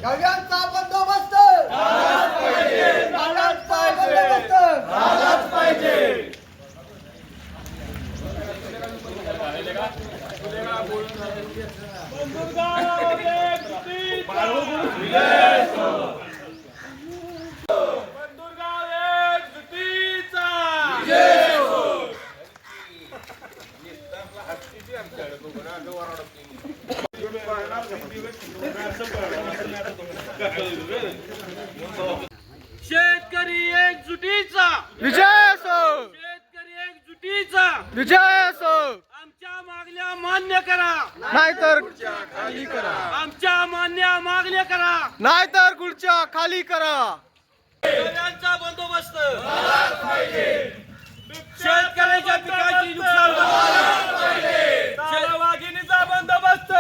गव्यांचा बंदोबस्त झालाच पाहिजे, झालाच पाहिजे. शेतकरी एकजुटीचा विजय असो, शेतकरी एकजुटीचा विजय असो. आमच्या मागण्या मान्य करा, नाहीतर खाली करा, आमच्या मागण्या करा, नाहीतर खुर्च्या खाली करा. गव्यांचा बंदोबस्त झालाच पाहिजे, शेतकऱ्याच्या पिकाची नुकसान झालाच पाहिजे, वाघिणीचा बंदोबस्त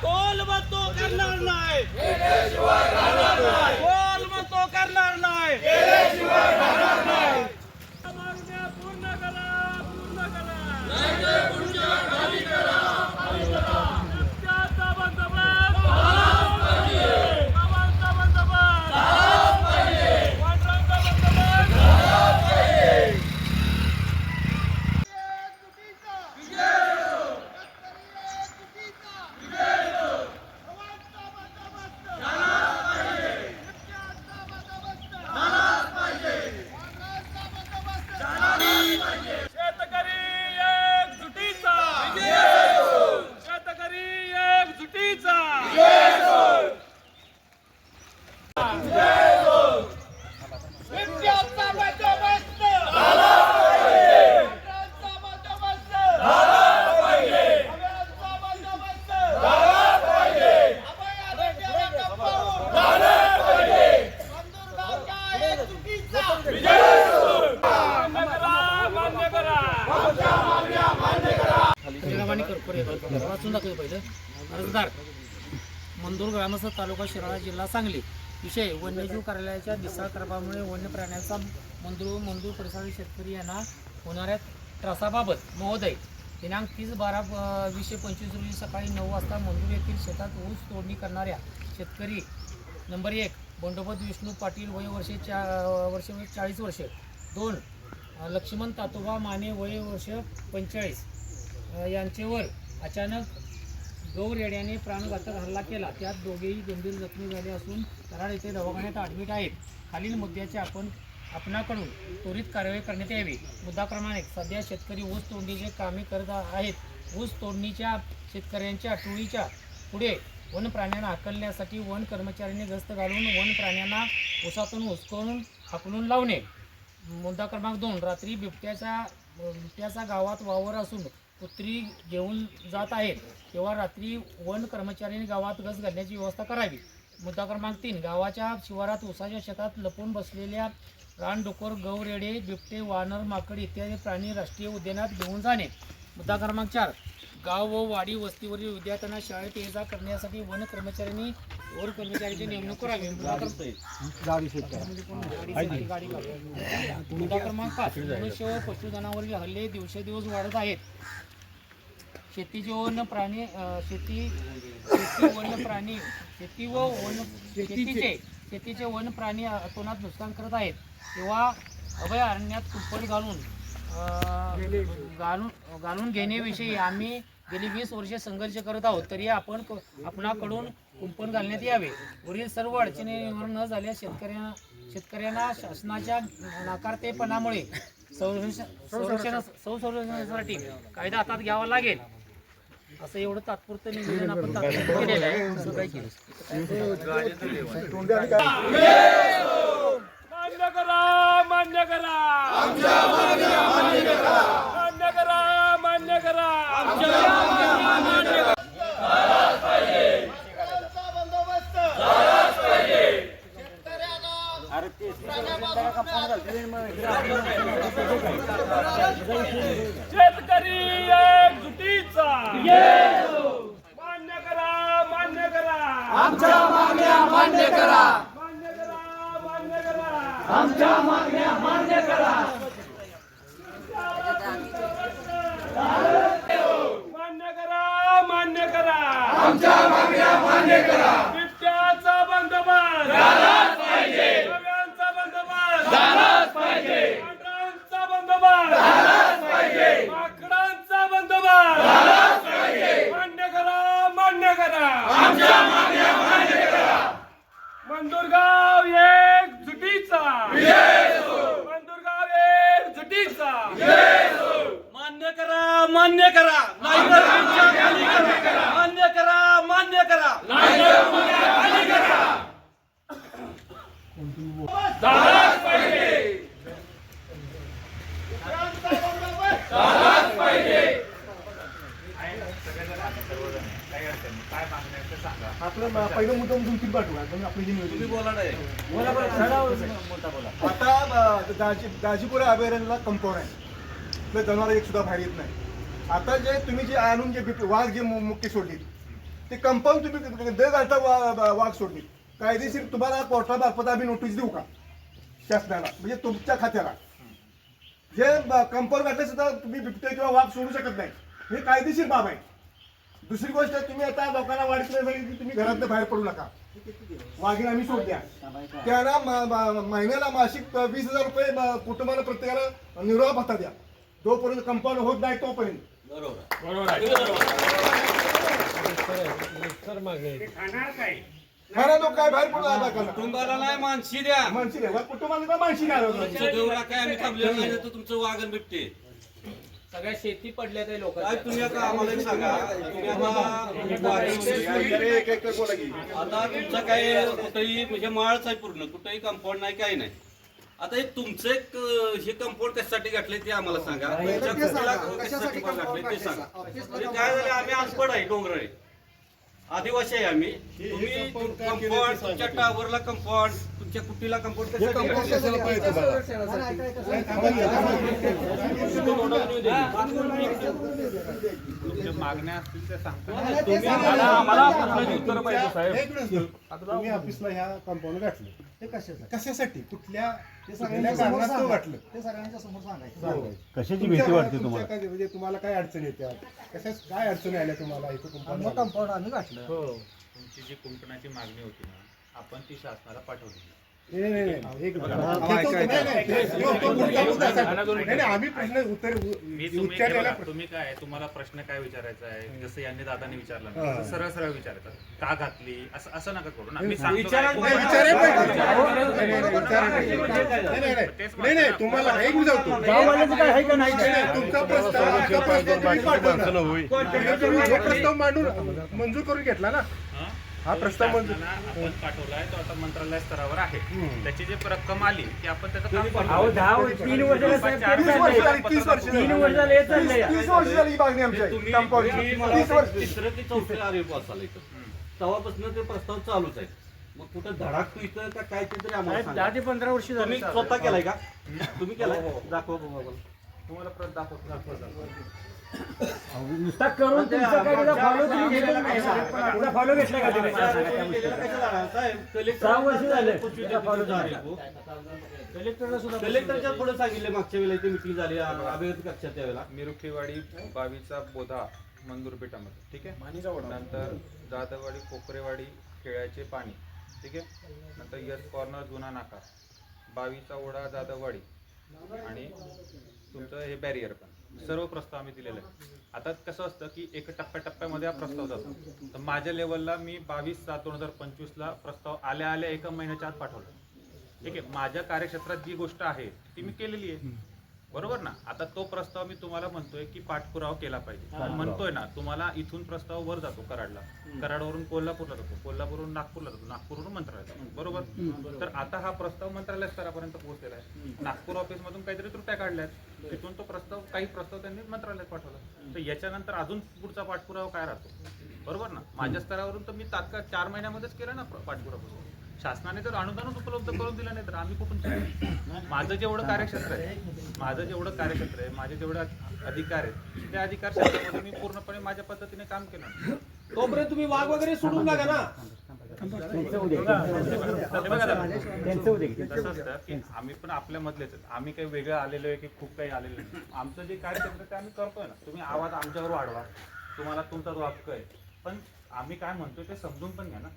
कोल म्हणतो करणार नाही, कोल म्हणतो करणार नाही. मागण्या पूर्ण करा, पूर्ण करा. रस्त्याचा बंदोबस्त झालाच पाहिजे, गावांचा बंदोबस्त झालाच पाहिजे, वाटरांचा बंदोबस्त झालाच पाहिजे. शेतकरी एकजुटीचा, शेतकरी एकजुटीचा. बिबट्याचा बंदोबस्त झालाच पाहिजे, वाघांचा बंदोबस्त झालाच पाहिजे, गव्यांचा बंदोबस्त झालाच पाहिजे, अभयारण्याला कंपाऊंड झालाच पाहिजे. बंदुरगावच्या एकजुटीचा विजय असो. मान्य करा. अर्जदार मंदूर ग्रामस्थ तालुका शिराळा जिल्हा सांगली. विषय वन्यजीव कार्यालयाच्या दिसा कारभारामुळे वन्य प्राण्यांचा मंदूर परिसरातील शेतकरी यांना होणाऱ्या त्रासाबाबत महोदय दिनांक 30/12/2025 रोजी सकाळी 9 वाजता मंदूर येथील शेतात ऊस तोडणी करणाऱ्या शेतकरी नंबर 1 बंडोबत विष्णू पाटील वय वर्ष 40 वर्षे, 2 लक्ष्मण तातोबा माने वय वर्ष 45 यांचेवर अचानक गौरेड्याने प्राणघातक हल्ला केला. त्यात दोघेही गंभीर जखमी झाले असून कराड येथे दवाखान्यात ॲडमिट आहेत. खालील मुद्द्याचे आपणाकडून त्वरित कारवाई करण्यात यावी. मुद्दा क्रमांक 1, सध्या शेतकरी ऊस तोडणीचे कामे करत आहेत. ऊस तोडणीच्या शेतकऱ्यांच्या टोळीच्या पुढे वन प्राण्यांना हाकलण्यासाठी वन कर्मचाऱ्यांनी गस्त घालून वन प्राण्यांना ऊसातून हुसकवून हाकलून लावणे. मुद्दा क्रमांक 2, रात्री बिबट्याचा गावात वावर असून कुत्री घेऊन जात आहेत तेव्हा रात्री वन कर्मचाऱ्यांनी गावात गस्त घालण्याची व्यवस्था करावी. मुद्दा क्रमांक 3, गावाच्या शिवारात ऊसाच्या शेतात लपून बसलेल्या रानडुक्कर, गौरेडे, बिबटे, वानर, माकड इत्यादी प्राणी राष्ट्रीय उद्यानात घेऊन जाणे. मुद्दा क्रमांक 4, गाव व वाडी वस्तीवरील विद्यार्थ्यांना शाळेत ये जा करण्यासाठी वन कर्मचाऱ्यांची नेमणूक करावी. मुद्दा क्रमांक 5, मनुष्य व पशुधनावरील हल्ले दिवसेंदिवस वाढत आहेत. शेतीचे वन्य प्राणी अतोनात नुकसान करत आहेत तेव्हा अभयारण्यात कुंपण घालून घेण्याविषयी आम्ही गेली 20 वर्षे संघर्ष करत आहोत, तरी आपणाकडून कुंपण घालण्यात यावे. वरील सर्व अडचणी निवारण न झाल्यास शेतकऱ्यांना शासनाच्या नाकारतेपणामुळे संरक्षणासाठी कायदा हातात घ्यावा लागेल. असं एवढं तात्पुरतं निवेदन आपण तात्पुरतं केलेलं आहे. असं काय केलं? मान्य करा, मान्य करा, मान्य करा, मान्य करा, शेतकऱ्यांचा बंदोबस्त झालाच पाहिजे. शेतकरी एकजुटीचा मान्य करा, मान्य करा, आमच्या मागण्या मान्य करा. मान्य करा, मान्य करा, आमच्या मागण्या मान्य करा. मान्य करा, मान्य करा, आमच्या मागण्या मान्य करा. बिबट्याचा बंदोबस्त झालाच पाहिजे. नव्यांचा बंदोबस्त झालाच पाहिजे. पांढरांचा बंदोबस्त झालाच पाहिजे. माकडांचा बंदोबस्त झालाच पाहिजे. मान्य करा, मान्य करा, आमच्या मागण्या मान्य करा. मंदुरगाव एकजुटीचा मंदुरगाव एकजुटीचा मान्य करा, मान्य करा, नाहीतर आमच्या खाली करा. मान्य करा, मान्य करा, नाहीतर आमच्या खाली करा. झालाच पाहिजे. झालाच पाहिजे. आपलं पहिलं मुद्दा दोन तीन पाठवू आपली जी नियोजन आता दाजीपुरा अभयारण्याला कंपाऊंड आहे. तर जनावर एक सुद्धा बाहेर येत नाही. आता जे तुम्ही जे आणून जे वाघ जे मुक्की सोडली ते कंपाऊंड तुम्ही दर घालता वाघ सोडली कायदेशीर तुम्हाला कोर्टामार्फत आम्ही नोटीस देऊ का शासनाला म्हणजे तुमच्या खात्याला जे कंपाऊंड घातले सुद्धा तुम्ही बिबटे किंवा वाघ सोडू शकत नाही. हे कायदेशीर बाब आहे. दुसरी गोष्ट तुम्ही आता लोकांना वाढत नाही की तुम्ही घरातनं बाहेर पडू नका. वाघीण आम्ही सोडल्या त्यांना महिन्याला मासिक 20,000 रुपये कुटुंबाला प्रत्येकाला निर्वाह भत्ता द्या. जोपर्यंत कंपाऊंड होत नाही तोपर्यंत खाना तो काय बाहेर पडू नका. कुटुंबाला नाही मानशी द्या. माणशी द्या कुटुंबाला माणशी द्या. तुमचं देवरा काय आम्ही थांबलेलं नाही तर तुमचं वागण बिबटे सगळ्या शेती पडल्या ते लोक. काय तुम्ही आता आम्हाला एक सांगा तुम्ही आता तुमचं काय कुठेही म्हणजे माळच आहे पूर्ण कुठेही कंपाऊंड नाही काही नाही. आता हे तुमचं एक हे कंपाऊंड कशासाठी घातले ते आम्हाला सांगा. तुमच्या कुटीला कशासाठी घातले ते सांगा. म्हणजे काय झालं आम्ही अनपड आहे डोंगराळे आदिवासी आहे आम्ही. तुम्ही कंपाऊंड तुमच्या टावरला कंपाऊंड तुमच्या कुटीला कंपाऊंड कशासाठी तुम्ही ऑफिसला ह्या कंपाऊंड घातलं ते कशासाठी कुठल्या कारणास्तव घातलं ते सगळ्यांच्या समोर सांगायचं. कशाची भीती वाटते तुम्हाला? म्हणजे तुम्हाला काय अडचणी येत्या कशाच काय अडचणी आल्या तुम्हाला इथं कंपाऊंड आम्ही घातलं. तुमची जी कुंपणाची मागणी होती ना आपण ती शासनाला पाठवली. आम्ही प्रश्न उत्तर तुम्ही काय तुम्हाला प्रश्न काय विचारायचा आहे जसं यांनी दादाने विचारला ना, सरळ सरळ विचारायचं का घातली असं नका करू ना. मी सांगतो नाही तुम्हाला एक विचारतो तुमचा प्रस्ताव मांडून मंजूर करून घेतला ना. हा प्रस्ताव आपण पाठवलाय तो आता मंत्रालय स्तरावर आहे. त्याची जी रक्कम आली की आपण त्याचं काम करतो. 30 वर्ष झाली ही मागणी आमची तिसरं की चौथं आरोप आला इथं तेव्हापासून ते प्रस्ताव चालूच आहे. मग कुठं धडाक इथं का काय ते तरी आम्हाला 10 ते 15 वर्ष तुम्ही स्वतः केलाय का तुम्ही केलाय दाखवा बाबा तुम्हाला परत दाखवतो. नुसता करून तुमचा काय फॉलो तुम्ही घेतला नाही. फॉलो घेतला का तुम्ही? 6 वर्ष झाले कलेक्टरच्या पुढे सांगितले मागच्या वेळेला ते मिटिंग झाली अभिवृद्धी कक्षात त्यावेळेला मिरुखेवाडी बावीचा बोधा मंदुरपेठामध्ये ठीक आहे. नंतर जाधववाडी कोकरेवाडी खेळ्याचे पाणी ठीक आहे. नंतर यस कॉर्नर जुना नाका बावीचा ओढा जाधववाडी आणि तुमचं हे बॅरियर पण सर्व प्रस्ताव आम्ही दिलेले आहे. आता कसं असतं की एक टप्प्याटप्प्यामध्ये हा प्रस्ताव जातो. तर माझ्या लेवलला मी 22/7/2025 प्रस्ताव आल्या एका महिन्याच्या आत पाठवला. ठीक आहे, माझ्या कार्यक्षेत्रात जी गोष्ट आहे ती मी केलेली आहे, बरोबर ना. आता तो प्रस्ताव मी तुम्हाला म्हणतोय की पाठपुरावा केला पाहिजे. म्हणतोय ना तुम्हाला, इथून प्रस्ताव वर जातो कराडला, कराडवरून कोल्हापूरला जातो, कोल्हापूरवरून नागपूरला जातो, नागपूरवरून मंत्रालयात, बरोबर. तर आता हा प्रस्ताव मंत्रालय स्तरापर्यंत पोहोचलेला आहे. नागपूर ऑफिसमधून काहीतरी त्रुट्या काढल्यात, तिथून तो प्रस्ताव, काही प्रस्ताव त्यांनी मंत्रालयात पाठवला. तर याच्यानंतर अजून पुढचा पाठपुरावा काय राहतो, बरोबर ना. माझ्या स्तरावरून तर मी तात्काळ 4 महिन्यामध्येच केला ना पाठपुरावा. शासनाने जर अनुदानच उपलब्ध करून दिलं नाही तर आम्ही कुठून केलं? माझं जेवढं कार्यक्षेत्र आहे, माझे जेवढे अधिकार आहेत, त्या अधिकार क्षेत्रामध्ये मी पूर्णपणे माझ्या पद्धतीने काम केलं. तोपर्यंत तुम्ही वाघ वगैरे सोडून टाका ना. कसं असतं की आम्ही पण आपल्या मधलेच आहेत. आम्ही काही वेगळं आलेलो आहे की खूप काही आलेलं नाही. आमचं जे कार्यक्षेत्र ते आम्ही करतोय ना. तुम्ही आवाज आमच्यावर वाढवा, तुम्हाला तुमचा जो हक्क आहे, पण आम्ही काय म्हणतोय ते समजून पण घ्या ना,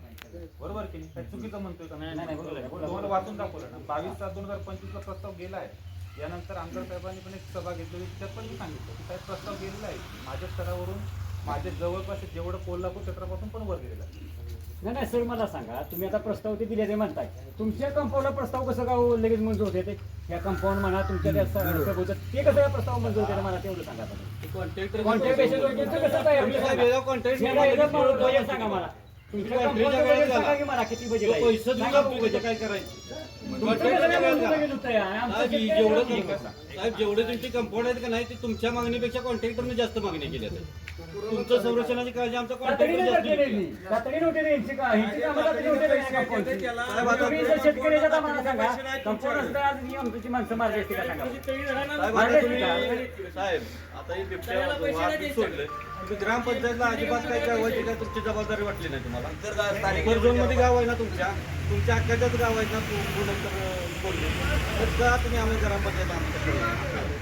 बरोबर की नाही? चुकीचं म्हणतोय का? तुम्हाला वाचून दाखवलं ना. 22/7/2025 प्रस्ताव गेला आहे. यानंतर आमदार साहेबांनी पण एक सभा घेतली, त्यात पण मी सांगितलं की साहेब प्रस्ताव गेलेला आहे. माझ्या स्तरावरून माझ्या जवळपास जेवढं कोल्हापूर क्षेत्रापासून पण वर गेलेला आहे. नाही सर, मला सांगा, तुम्ही आता प्रस्ताव ते दिले ते म्हणताय, तुमच्या कंपाऊंडला प्रस्ताव कसं का लगेच मंजूर होते? ते या कंपाऊंड म्हणा, तुमच्या त्या ते कसं प्रस्ताव मंजूर होते मला तेवढं सांगा. कॉन्ट्रॅक्ट बेसिसवर कसं तयार सांगा मला. तुमच्या कंपाऊंड सांगा की मला किती बजेट आहे, पैसे देऊन बजेट काय करायचं? साहेब, जेवढे तुमची कंपाऊंड आहेत का नाही, ते तुमच्या मागणीपेक्षा कॉन्ट्रॅक्टरने जास्त मागणी केली आहे. तुमचं संरक्षणाची काळजी आमच्या कॉन्ट्रॅक्टर शेतकऱ्याच्या आम्हाला सांगा, कंपाऊंड आमची माणसं मारली असते का सांगा. साहेब, आता हे बिबट्या वाघ सोडले, तुम्ही ग्रामपंचायतला अजिबात काय करायची काय तुमची जबाबदारी वाटली नाही तुम्हाला? कर्जोन मध्ये गाव आहे ना, तुमच्या अख्ख्याच्याच गाव आहेत ना, बोलले तर का तुम्ही आम्ही ग्रामपंचायत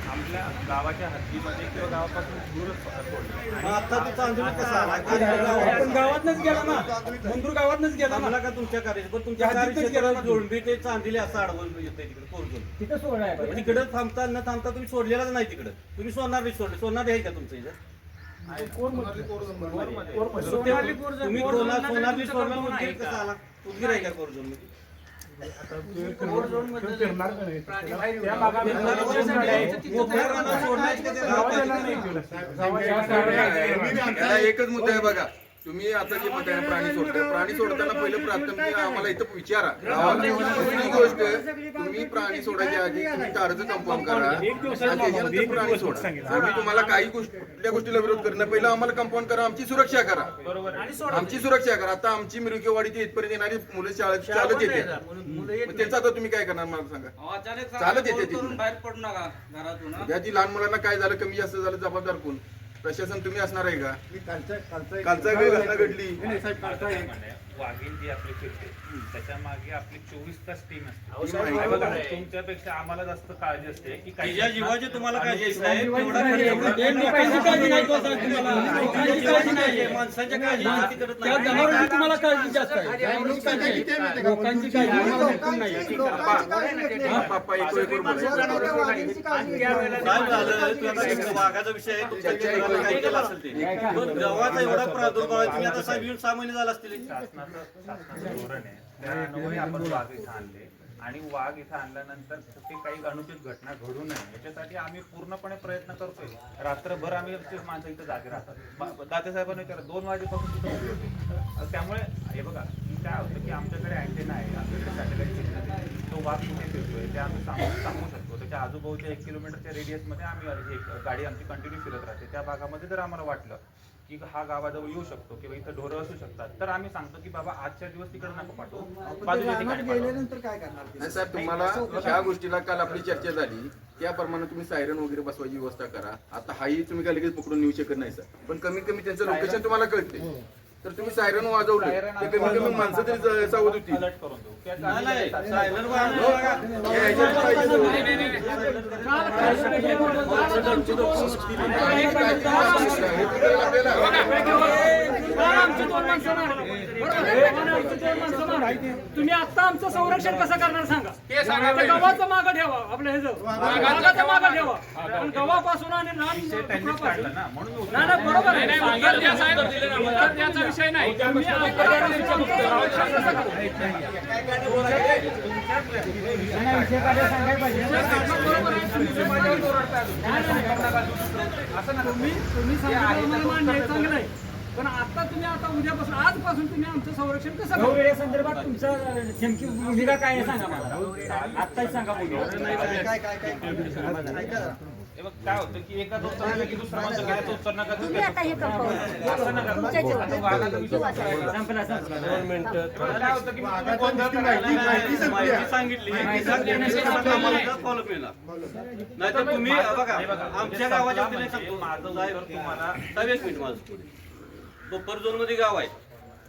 आपल्या गावाच्या हद्दीमध्ये किंवा गावापासून दूरच सोडलं. आता तो चांदोली कसा आला? आपण गावातनच गेला ना, मंदूर गावातनच गेला ना. आम्हाला का तुमच्या पण तुमच्या कार्यक्षेत्राला जोडली ते चांदिले असं अडवून येते तिकडे कोरजून. तिथं सोडाय तिकडे थांबता न थांबता तुम्ही सोडलेलाच नाही. तिकडे तुम्ही सोनार सोडले, सोनार आहे का तुमचं इथं? तुम्ही सोनारली सोडला उदगीर कसा आला? उदगीर आहे का कोरजून मध्ये? एकच मुद्दा आहे बघा, तुम्ही आता जे म्हणताय प्राणी सोडताना पहिलं प्राथमिक आम्हाला इथं विचारा. दुसरी गोष्ट, तुम्ही प्राणी सोडायच्या आधी तुम्ही अर्ज कंपाऊंड करा आणि त्याच्यानंतर प्राणी सोडा. आम्ही तुम्हाला काही कुठल्या गोष्टीला विरोध करत नाही, पहिलं आम्हाला कंपाऊंड करा, आमची सुरक्षा करा, आमची सुरक्षा करा. आता आमची मिरकेवाडी ते इथपर्यंत येणारी मुलं चालत येते, त्यांचं आता तुम्ही काय करणार मला सांगा? चालत येते ती बाहेर पडू नका घरातून. उद्या ती लहान मुलांना काय झालं, कमी जास्त झालं, जबाबदार कोण? प्रशासन तुम्ही असणार आहे का? कालचा वेळ घटना घडली. वाघीण जी आपली फिरते त्याच्या मागे आपली 24 तास टीम असते. आहे. बघा, तुमच्यापेक्षा आम्हाला जास्त काळजी असते की तिच्या जीवाची तुम्हाला काळजी आहे साहेब. लोकांची काळजी नाही तो साहेब तुम्हाला. लोकांची काळजी नाही, माणसांच्या काळजी करत त्या नाही. जनावरांची तुम्हाला काळजी जास्त आहे. लोकांची काळजी बाप्पा एक काय झालं? वाघाचा विषय आहे, तुमच्या जीवाला काय केलं असेल ते. पण गावाचा एवढा प्रादुर्भाव आहे, तुम्ही आता साहेब येऊन 6 महिने झाला असतील. शासनाचं धोरण आहे, त्या अनुसार आपण वाघ इथं आणले आणि वाघ इथं आणल्यानंतर ते काही अनुचित घटना घडू नये याच्यासाठी आम्ही पूर्णपणे प्रयत्न करतोय. रात्रभर आम्ही माणसं इथं जागे राहतात. दाते साहेबांनी विचारलं 2 वाजेपासून तिथं उभी होती. त्यामुळे हे बघा काय होतं की आमच्याकडे अँटेना आहे, आमच्याकडे सॅटेलाइट सिग्नल आहे, तो वाघ कुठे फिरतोय ते आम्ही सांगू शकतो. त्याच्या आजूबाजूच्या 1 किलोमीटरच्या रेडियसमध्ये आम्ही एक गाडी आमची कंटिन्यू फिरत राहते. त्या भागामध्ये जर आम्हाला वाटलं की हा गावाजवळ येऊ शकतो किंवा इथं ढोरं असू शकतात तर आम्ही सांगतो की बाबा आजच्या दिवस तिकडे नको पाठवू, बाजूच्या ठिकाणी पाठवू. नाही साहेब, तुम्हाला ह्या गोष्टीला काल आपली चर्चा झाली त्याप्रमाणे तुम्ही सायरन वगैरे बसवायची व्यवस्था करा. आता हाही तुम्ही काय लगेच पकडून नेऊ शकत नाही सर, पण कमीत कमी त्यांचं लोकेशन तुम्हाला कळते. तर तुम्ही सायरन वाजवलं तर कमीत कमी माणसं तरी सावध होती. अलर्ट करून देऊ. आपल्याला तुम्ही आता आमचं संरक्षण कसं करणार सांगा. गव्हाचं मागं ठेवा, आपलं हे मागाचं मागं ठेवा. आणि गव्हापासून आणि लहान तुकडापासून. नाही बरोबर आहे. त्याचा विषय नाही. तुम्ही संरक्षण कसं करणार? तुम्ही सांगितलं मान्य आहे, चांगलं आहे. पण आता तुम्ही आता उद्यापासून आजपासून तुम्ही आमचं संरक्षण कसं करणार? या संदर्भात तुमचं नेमकी भूमिका काय आहे सांगा मला. आत्ताच सांगा भूमिका. हे बघ, काय होतं की एका दोस्ताला की दुसरा माणूस घ्यायचा उत्तर नका देऊ. तुम्ही आता हे कंपाऊंड असं नका करू. आता वाघाचा विषय संपला संपला. काय होतं की आता कोण तुमची माहिती संपली आहे. माहिती सांगितली नाही तर तुम्ही बघा आमच्या गावाच्या वतीने सांगतो माझं जाय तुम्हाला साहेब एक मिनिट माझं पुढे बफर झोन मध्ये गाव आहे.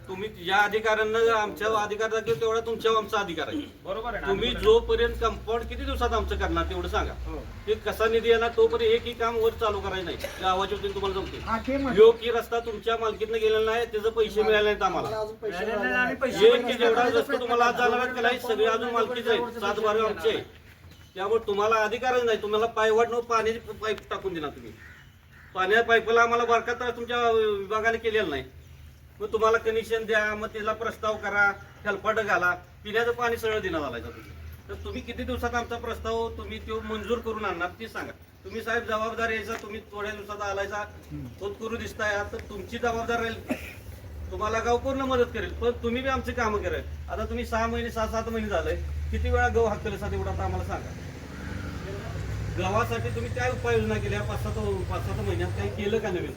तुम्ही ज्या अधिकाऱ्यांना आमच्या अधिकार दाखल तेवढा तुमच्या आमचा अधिकार आहे. बरोबर आहे ना. तुम्ही जोपर्यंत कंपाऊंड किती दिवसात आमचं करणार तेवढं सांगा. ते कसा निधी येणार तोपर्यंत एकही काम वर चालू करायचं नाही. गावाच्या वतीने तुम्हाला सांगतो योग्य रस्ता तुमच्या मालकीतनं गेलेला नाही, त्याचे पैसे मिळाले नाहीत आम्हाला. की जेवढा रस्ता तुम्हाला आज जाणार आहे त्याला सगळे अजून मालकीचे आहेत, 7 बारा आमचे आहे. त्यामुळे तुम्हाला अधिकारच नाही. तुम्हाला पायवाट न पाण्याची पाईप टाकून देणार तुम्ही. पाण्या पाईपला आम्हाला बारका त्रास तुमच्या विभागाने केलेला नाही. मग तुम्हाला कनेक्शन द्या, मग त्याला प्रस्ताव करा, हेलपाट घाला, पिण्याचं पाणी सगळं देण्यात आलाय तुम्ही. तर तुम्ही किती दिवसात आमचा प्रस्ताव तुम्ही तो मंजूर करून आणणार ते सांगा. तुम्ही साहेब जबाबदार यायचा, तुम्ही थोड्या दिवसात आलायचा होत करू दिसताय, तर तुमची जबाबदार राहील. तुम्हाला गाव पूर्ण मदत करेल, पण तुम्ही बी आमची कामं करेल. आता तुम्ही 6 महिने 6-7 महिने झालंय, किती वेळा गहू हक्कलेसाठी एवढा आता आम्हाला सांगा. गावासाठी तुम्ही काय उपाययोजना केल्या 5-7 महिन्यात काही केलं का नवीन?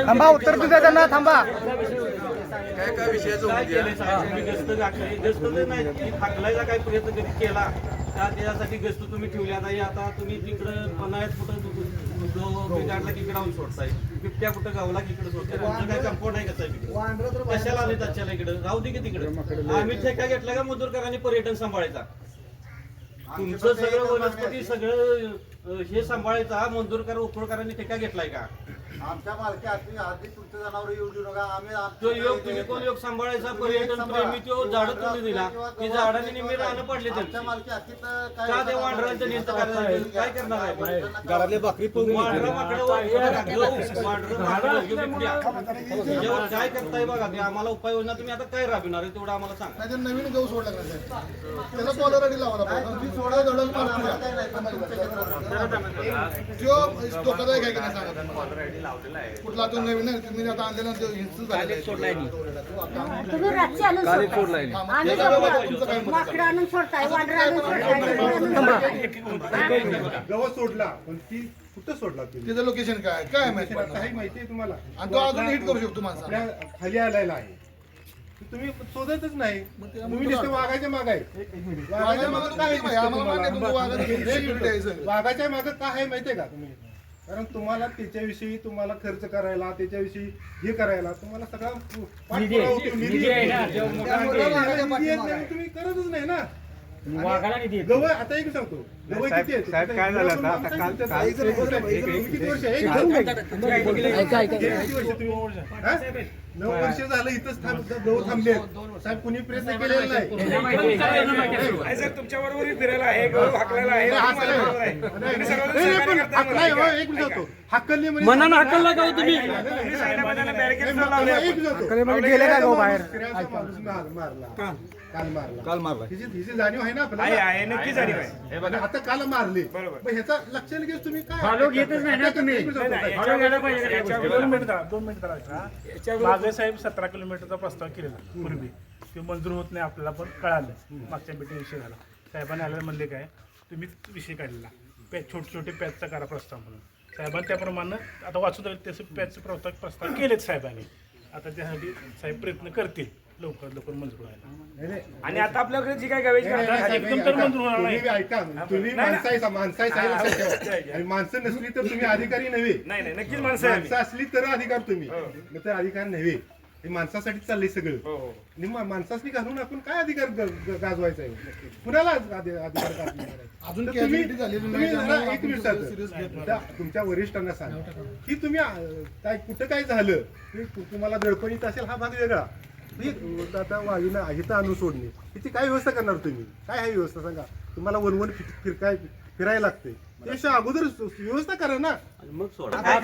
थांबा, उत्तर तुझ्या त्यांना थांबा. काय काय विषयाचं काय उद्या केलंय साहेब? तुम्ही गस्त घातली, गस्त तर नाही थाकलायचा काय प्रयत्न कधी केला का? त्याच्यासाठी गस्त तुम्ही ठेवल्या नाही. आता तुम्ही तिकडं पन्हाळ्यात कुठं बिघाडला की इकडं सोडताय, बिबट्या कुठं गावला की इकडे सोडताय. तुमचं काय कंपाऊंड आहे का साहेब? कशाला आले त्याच्याला इकडं? राहू दे की तिकडं. आम्ही ठेका घेतला का मजूरकरांनी पर्यटन सांभाळायचा? तुमचं सगळं वनस्पती सगळं हे सांभाळायचा मजूरकर उपळकरांनी ठेका घेतलाय का? आमच्या मालकी आधी तुमचं जनावर येऊ देऊ नका. आम्ही तो योग तुम्ही कोण योग सांभाळायचा? पर्यटन प्रेमी तो झाडं तुम्ही दिला, ती झाडांनी निम्मे राहणं पडले त्यांची. मालकी आधी का ते वांढरांचं नियंत्रण करायचं? काय करणार आहे? घरातले बकरी वांढरं माकडं त्याच्यावर काय करताय बघा. ते आम्हाला उपाययोजना तुम्ही आता काय राबविणार आहे तेवढं आम्हाला सांगा. नवीन गहू सोडला त्याला कॉलरेडी लावा सोडा धडल धोकादायक आहे की नाही सांगा. कुठला तो नवीन तुम्ही आता आणलेला तुम्ही रातची आणून सोडताय. आम्ही माकडं आणून सोडताय, वांढरं आणून सोडताय. गवत सोडला पण ती कुठं सोडला तिचं लोकेशन काय काय माहिती काही माहिती आहे तुम्हाला? आणि तो अजून हिट करू शकतो माणसा खाली आलेला आहे. तुम्ही शोधतच नाही. तुम्ही नुसते वाघाच्या माग आहे. वाघाच्या माग काय वाघाच्या माग काय आहे माहितीये का तुम्ही? कारण तुम्हाला त्याच्याविषयी तुम्हाला खर्च करायला, त्याच्याविषयी हे करायला तुम्हाला सगळा तुम्ही करतच नाही ना. गवळ आता एक सांगतो, गवळ किती आहे? साहेब काय झालं आता किती वर्ष आहे? 9 वर्ष झालं इथंच गहू थांबले साहेब. कुणी प्रयत्न केलेला नाही. तुमच्या बरोबर फिरायला आहे, गहू हाकलेला आहे. हाकलले मनानं हाकलला का हो तुम्ही? काल मारला हिची जाणीव आहे ना आपल्याला? नक्की जाणीव आहे. हे बघा आता काल मारले. मग ह्याचा लक्ष लगेच तुम्ही काय फॉलो घेतच नाही ना तुम्ही. फॉलो घ्यायला पाहिजे. 2 मिनिट मागे साहेब 17 किलोमीटरचा प्रस्ताव केलेला पूर्वी. ते मंजूर होत नाही आपल्याला पण कळालं. मागच्या भेटी विषय झाला. साहेबांनी आल्याला म्हणले काय तुम्ही विषय काढलेला छोटे छोटे पॅचचा करा प्रस्ताव म्हणून. साहेबांनी त्याप्रमाणे आता वाचू त्याचे पॅचचे प्रस्ताव केलेत साहेबांनी. आता त्यासाठी साहेब प्रयत्न करतील लवकर मंजूर व्हायला. आणि आता आपल्याकडे जी काय गावाची एकदम तर मंजूर होणार नाही. ऐका तुम्ही माणसं माणसं नसली तर तुम्ही अधिकारी नव्हे. नाही नक्कीच माणसं असली तर अधिकार तुम्ही तर अधिकार नव्हे. हे माणसासाठी चाललंय सगळं आणि माणसासाठी घालून आपण काय अधिकार गाजवायचा आहे कुणाला अधिकार गाजवणार आहे? तर तुम्ही जरा एक मिनिटात तुमच्या वरिष्ठांना सांगा की तुम्ही काय कुठं काय झालं की तुम्हाला दडपण येत असेल हा भाग वेगळा. आता वायूनं इथं आणून सोडणे हिची काय व्यवस्था करणार तुम्ही? काय आहे व्यवस्था सांगा. तुम्हाला वनवन फिरायला लागते त्याशिवाय अगोदर व्यवस्था करा ना. मग सोडा. आता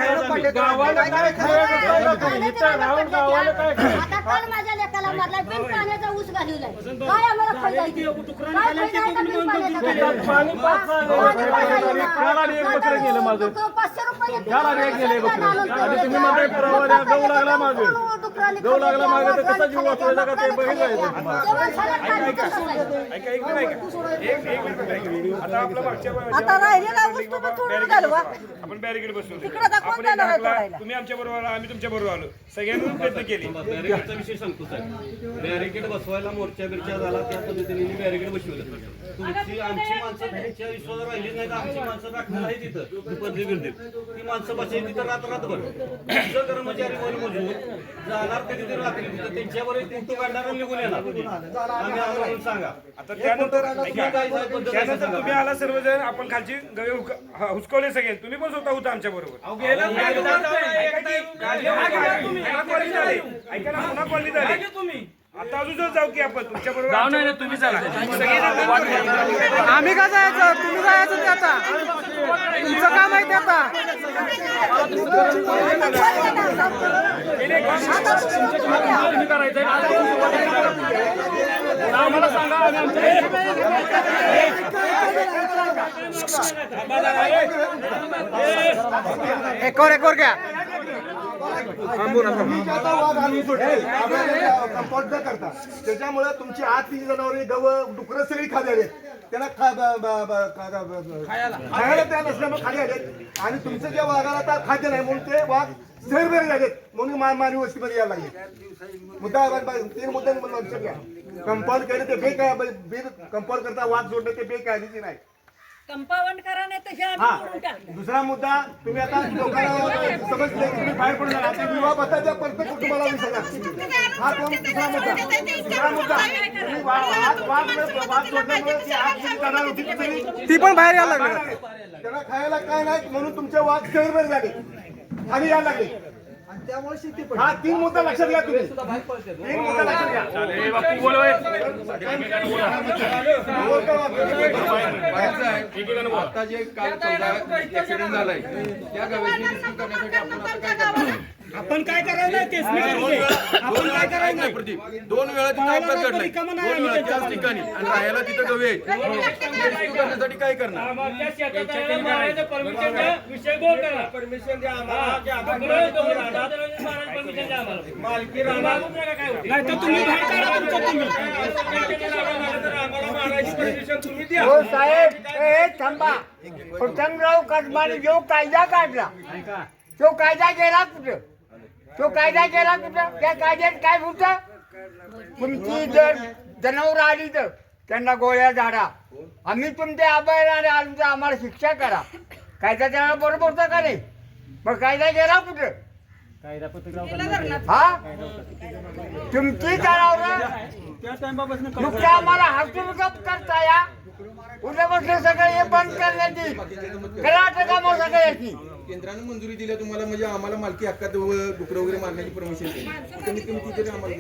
काल माझ्या लेकाला मारला बिन पाण्याचा ऊस घालवलाय. काय आम्हाला फायदा आहे? काय फायदा आहे का बिन पाण्याचा? आता राहिलेला ऊस तुम्ही तोडून घालवा. आपण बॅरिकेड बसवलं तिकडे दाखवून आपण देणार आहे टाकला, तोडायला. तुम्ही आमच्या बरोबर आलो, आम्ही तुमच्या बरोबर आलो, सगळ्यांनी प्रयत्न केले. बॅरिकेडचा विषय सांगतो साहेब. बॅरिकेड बसवायला मोर्चा बिर्चा झाला त्या पद्धतीने बॅरिकेड बसवलं. तुमची आमची माणसं त्यांच्या विश्वासात राहिली नाही तर आमची माणसं राखणार आहे तिथं दुपारची गर्दीत. ती माणसं बसायची तिथं रात्रभर. तुमचं कर्मचारी वर मोजून जाणार कधीतरी रात्री तिथं त्यांच्यावर फोटो काढणार आणि निघून येणार. आम्ही आम्हाला सांगा. आता त्यानंतर तुम्ही काय साहेब पद्धत आहे त्यानंतर सांगा. तुम्ही आला सर्वजण, आपण खालची गवे हुसकवले सगळे. तुम्ही पण स्वतः होता आमच्या बरोबर. ऐका ना, पुन्हा कॉलनीत आले तुम्ही. आता अजून जाऊ की आपण तुमच्या बरोबर तुम्ही चला. आम्ही का जायचं? तुम्ही जायचं ते आता. तुमचं काम आहे ते आता. आम्हाला सांगा. एक घ्या. कंपाऊंड न करता त्याच्यामुळे तुमची आत ती जनावरे गव डुकरं सगळी खाली आलेत. त्यांना खायला त्या नसल्यामुळे खाली आलेत आणि तुमचं जे वाघाला आता खाद्य नाही म्हणून ते वाघ सैरभर झालेत म्हणून मानवी वस्तीमध्ये यायला लागले. मुद्दा 3 मुद्दे लक्षात घ्या. कंपाऊंड केलं ते बेकायदेशीर कंपाऊंड करता वाघ जोडणं ते बेकायदेशीर नाही. कंपाऊंड करा नाही तर दुसरा मुद्दा तुम्ही आता लोकांना समजले की तुम्ही बाहेर पडून आता विवाह भत्ताच्या प्रत्येक कुटुंबाला विसरला. हा दुसरा मुद्दा. तुम्ही वाद सोडल्यामुळे ती आग सुरू करणार होती ती पण बाहेर यायला लागली. त्यांना खायला काय नाही म्हणून तुमचे वाघ शहरभर झाले आणि यायला लागले. हा 3 मुद्दा लक्षात घ्या तुम्ही. 3 मुद्दा लक्षात घ्या. आता जे काल ऍक्सिडेंट झालाय त्या गव्याची रिसिव्ह करण्यासाठी आपण आता काय करणार? आपण काय करायला आपण काय करायचं प्रदीप? 2 वेळा तिथं अपघात घडलाय. 2 वेळा त्याच ठिकाणी आणि राहायला तिथं गवे आहेत. रिसिव्ह करण्यासाठी काय करणार? हो साहेब, थांबा. प्रथमराव कदमाने जो कायदा काढला तो कायदा गेला कुठं? त्या कायद्यात काय होतं? तुमची जर जनावर आली तर त्यांना गोळ्या झाडा. आम्ही तुमच्या आबायला आलो तर आम्हाला शिक्षा करा. कायदा त्यांना बरोबर होता का नाही? मग कायदा गेला कुठं? हा तुमची जनावर नुकतं आम्हाला हस्तगत करता या. उद्यापासून सगळं हे बंद करण्यात येईल. कर्नाटकामध्ये सगळ्याची केंद्राने मंजुरी दिल्या तुम्हाला म्हणजे आम्हाला मालकी हक्कात डुकरं वगैरे मारण्याची परमिशन दिली. कमीत कमी ती तरी आम्हाला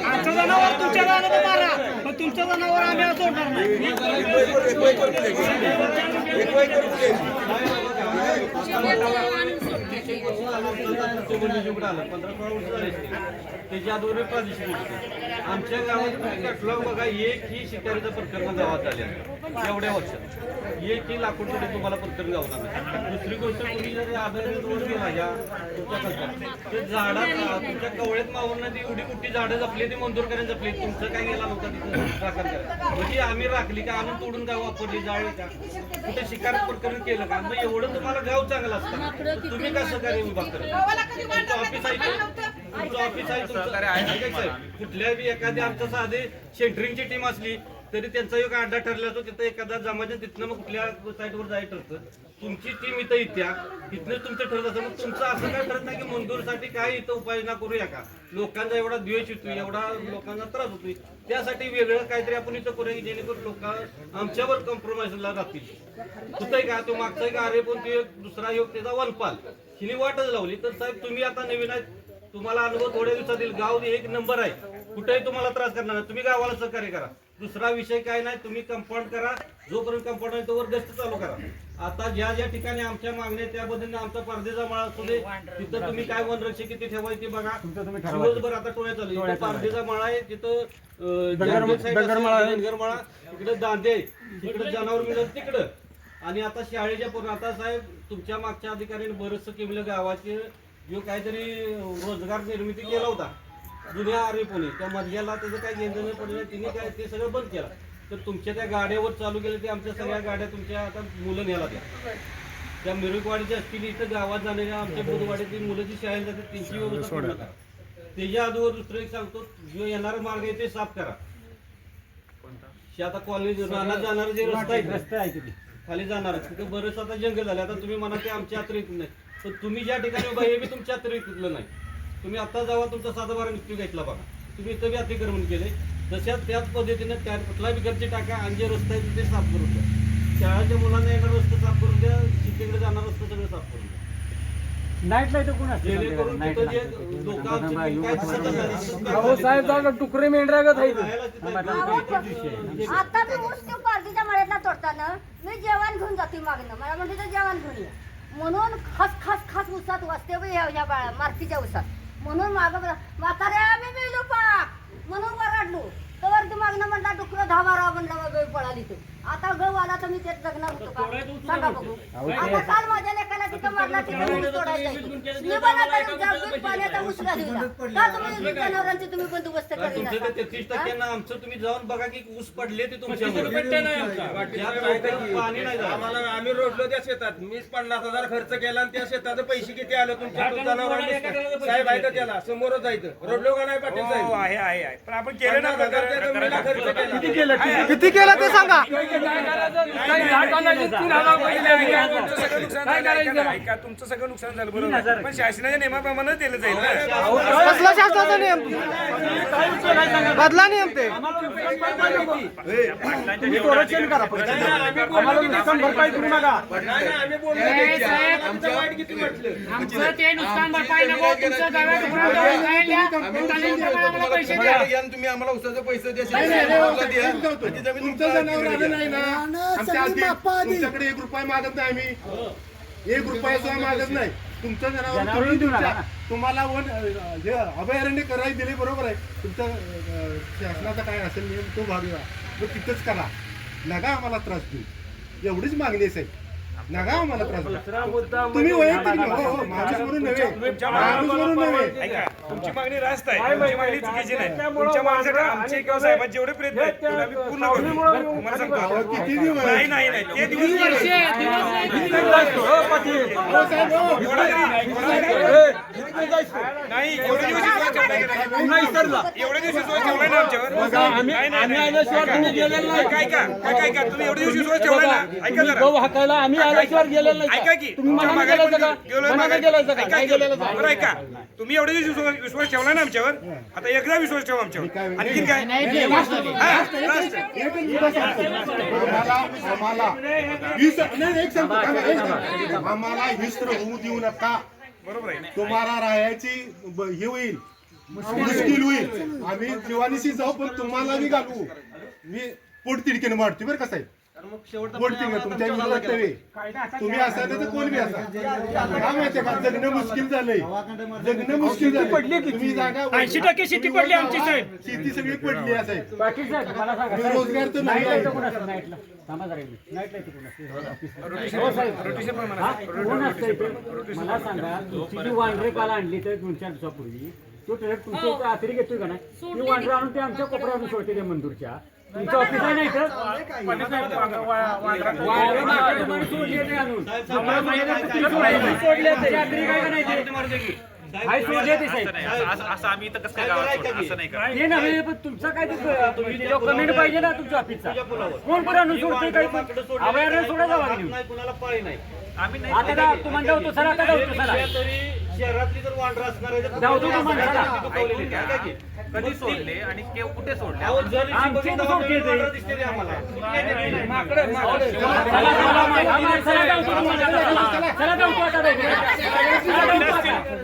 आमचं जनावर तुमच्या जनावर मारा, पण तुमचं जनावर आम्ही सोडणार नाही. त्याची आदोरी प्रादेशिक आमच्या गावात कटला बघा एक ही शिकारीचं प्रकरण गावात झाले एवढ्या वर्षात एक ही लाखोड तरी तुम्हाला प्रकरण गावात आलं. दुसरी गोष्ट तुम्ही जर आदरणीय रोड गेला या तुमच्या ते झाडात तुमच्या कवळ्यात मावून ती एवढी मोठी झाडं जपली ती मंजूर करायला जपली. तुमचं काय गेला नव्हता तिथं राखण करायला म्हणजे आम्ही राखली का आणून तोडून काय वापरली जाळी का कुठे शिकार प्रकरण केलं का? मग एवढं तुम्हाला गाव चांगलं असतं तुम्ही कसं काय विभाग करता? तुमचं ऑफिस आहे तुमचं ऑफिस आहे तुमचं कुठल्या बी एखादी आमचं साधे सेंटरिंगची टीम असली तरी त्यांचा एक अड्डा ठरला असतो, तिथं एखादा जमायचं, तिथनं मग कुठल्या साईटवर जायचं ठरतं. तुमची टीम इथं येत्या, तिथनं तुमचं ठरत असतं. मग तुमचं असं काय ठरत नाही की मंजूरसाठी काय इथं उपाययोजना करूया का? लोकांचा एवढा द्वेष येतोय, एवढा लोकांना त्रास होतोय, त्यासाठी वेगळं काहीतरी आपण इथं करूया की जेणेकरून लोक आमच्यावर कॉम्प्रोमाइजला राहतील. होतंय का तो मागचा एक आरे पण ते दुसरा योग त्याचा वनपाल हिने वाटच लावली. तर साहेब तुम्ही आता नवीन आहेत, तुम्हाला अनुभव थोड्या दिवसात येईल. गाव एक नंबर आहे, कुठेही तुम्हाला त्रास करणार नाही. तुम्ही गावाला सहकार्य करा. दुसरा विषय काय नाही, तुम्ही कंपाऊंड करा. जोपर्यंत कंपाऊंड आहे तोवर गस्त चालू करा. आता ज्या ज्या ठिकाणी आमच्या मागण्या त्या पद्धतीने आमचा परदेचा माळा असू दे, तिथं तुम्ही काय वनरक्षक किती ठेवायचे बघा. दिवसभर आता टोळ्या चालू आहे. परदेचा माळा आहे, तिथं डंगरमाळा, तिकडे दांडे, तिकडे जनावर मिळत तिकडं. आणि आता शाळेच्या पूर्ण आता साहेब तुमच्या मागच्या अधिकाऱ्यांनी बरंचसं केलं गावाचे जो काहीतरी रोजगार निर्मिती केला होता जुन्या आरेपोने, त्या मधल्याला त्याचं काही घेणं पडलं, तिने काय ते सगळं बंद केलं. तर तुमच्या त्या गाड्यावर चालू केलं ते आमच्या सगळ्या गाड्या तुमच्या आता मुलं न्यायला त्या मिरकवाडीच्या असतील इथं गावात जाणाऱ्या आमच्या बुधवाडीतील मुलं जी शाळेत जातात त्यांची व्यवस्था पूर्ण करा. त्याच्या अगोदर दुसरं एक सांगतो, जो येणारा मार्ग आहे ते साफ करा. आता कॉलेज रानात जाणारा जे रस्ता आहे खाली जाणार तिथं बरंच आता जंगल झाले. आता तुम्ही म्हणा ते आमच्या अतिरिक्त नाही, पण तुम्ही ज्या ठिकाणी उभा हे बी तुमच्या अतिरिक्तलं नाही. तुम्ही आता जावा तुमचा 7-12 मृत्यू घेतला बघा, तुम्ही इथं बी अतिक्रमण केले. तशाच त्याच पद्धतीने त्या कुठला बिगरची टाका आणि जे रस्ता आहे ते साफ करून द्या. शाळाच्या मुलांना येणार रस्ता साफ करून द्या, शेतीकडे जाणार रस्ता सगळं साफ करून द्या. नाईट लाईट कोण असते? जेणेकरून तिथं जे लोक आमचे काय टुकरे मेंढरागत आता मी ऊस ते पार्टीच्या मळ्यातला तोडताना मी जेवण घेऊन जाते मागणं, मला म्हणते तर जेवण घेऊन ये म्हणून खस उसात वाजते ह्या मारतीच्या उसात. म्हणून मागं म्हाताऱ्या मी मेलो पाक म्हणून वरडलो. तर ती मागणं म्हणला डुकरं 10-12 म्हणलं वेळ पळाली ते. आता गहू आला तर मी तेच जगणार होतो का सांगा बघू. आता काल माझ्या लेकाला तिथं मारला, तिथं ऊस तोडायला मी बनवता पाण्याचा ऊस घालूला का तुम्ही जनावरांची तुम्ही बंदोबस्त करीन. 33% आमचं तुम्ही जाऊन बघा की ऊस पडले ते तुमच्या पाणी नाही झालं. आम्हाला आम्ही रोडलो त्या शेतात, मीच 50,000 खर्च केला आणि त्या शेताचं पैसे किती आलं तुमच्या जनावरांना साहेब आहे का त्याला समोरच जायचं रोडलो का नाही पाटील साहेब? आहे पण आपण केलं ना किती केलं ते सांगा. तुमचं सगळं नुकसान झालं बरोबर, पण शासनाच्या नियमाप्रमाणे दिलं जाईल. कसला शासनाचा नियम? बदला नियम ते संरक्षण करा. आम्हाला नुकसान भरपाई करू नका. आमचं ते नुकसान भरपाई नको, तुमचं गावात तुम्ही आम्हाला उसाचे पैसे द्या. तुमचं जनावर आलं नाही ना, तुमच्याकडे 1 रुपया मागत नाही आम्ही, 1 रुपया सुद्धा मागत नाही. तुमचं जनावर तुम्हाला अभयारण्य करायला दिले बरोबर आहे. तुमच्या शासनाचा काय असेल नियम तो भाग तिथंच करा. नका आम्हाला त्रास देऊ, एवढीच मागणी आहे. नका आम्हाला त्रास देऊ. तुम्ही वैयक्तिक माणूस म्हणून नव्हे, माणूस म्हणून नव्हे. तुमची मागणी रास्त आहे, तुमची मागणी चुकीची नाही. तुमच्या मागण्यासाठी आमचे किंवा साहेबांचे जेवढे प्रयत्न आहेत तेवढे आम्ही पूर्ण करू. तुम्हाला सांगतो किती दिवस नाही ते दिवस नाही एवढे दिवस एवढे दिवस विश्वास ठेवलाय ना आमच्यावर. काय का तुम्ही एवढे दिवस विश्वास ठेवलाय ना. ऐका जरा, ऐका की बरं ऐका, तुम्ही एवढे दिवस विश्वास ठेवला ना आमच्यावर, आता एकदा विश्वास ठेवा आमच्यावर. आणखी काय आम्हाला हिस्त्र होऊ देऊ नका. बरोबर आहे. तुम्हाला राहायची हे होईल, मुश्किल होईल. आम्ही जीवानीशी जाऊ पण तुम्हाला मी घालू. मी पोटतिडकीने मारतो बरं कसं आहे. पोटतिडकीने तुमच्या विरोधात नव्हे. तुम्ही असा तर कोण बी असा. काय माहितीये का, जगणं मुश्किल झालंय, जगणं मुश्किल झालंय. तुम्ही जागा 80% शेती पडली आमची साहेब, शेती सगळी पडली असायची. मला सांगा, रोजगार तर नाही आहे. मला सांगा, तुमची जी वांढरे काल आणली तर 2-4 दिवसापूर्वी, तो ट्रक तुमच्या इथे आतरी घेतोय का नाही? ती वांढरं आणून ते आमच्या कोपऱ्यावरून सोडते ते मंदूरच्या. तुमचं ऑफिस आहे नाही तर हाय सोडले ते साहेब असं आम्ही इथं कसं काय गावात सोडणार? असं नाही का हे नव्हे पण तुमचा काय कमेंट पाहिजे ना तुमच्या ऑफिसचा कोण पण आणून सोडते काही अभयारण्य सोडा जावा कुणाला पाळी नाही आम्ही नाही आता जाऊ तुम्हाला जाऊ तो सर आता जाऊ तो सर तरी शहरातली जर वांढर असणार आहे तर जाऊ तो तुम्हाला ऐकून घ्या. कधी सोडले आणि कुठे सोडले अहो, जर इथे आमची बघितलं सोडते तर ते. वांढरं दिसते ते आम्हाला चला जाऊ तो आता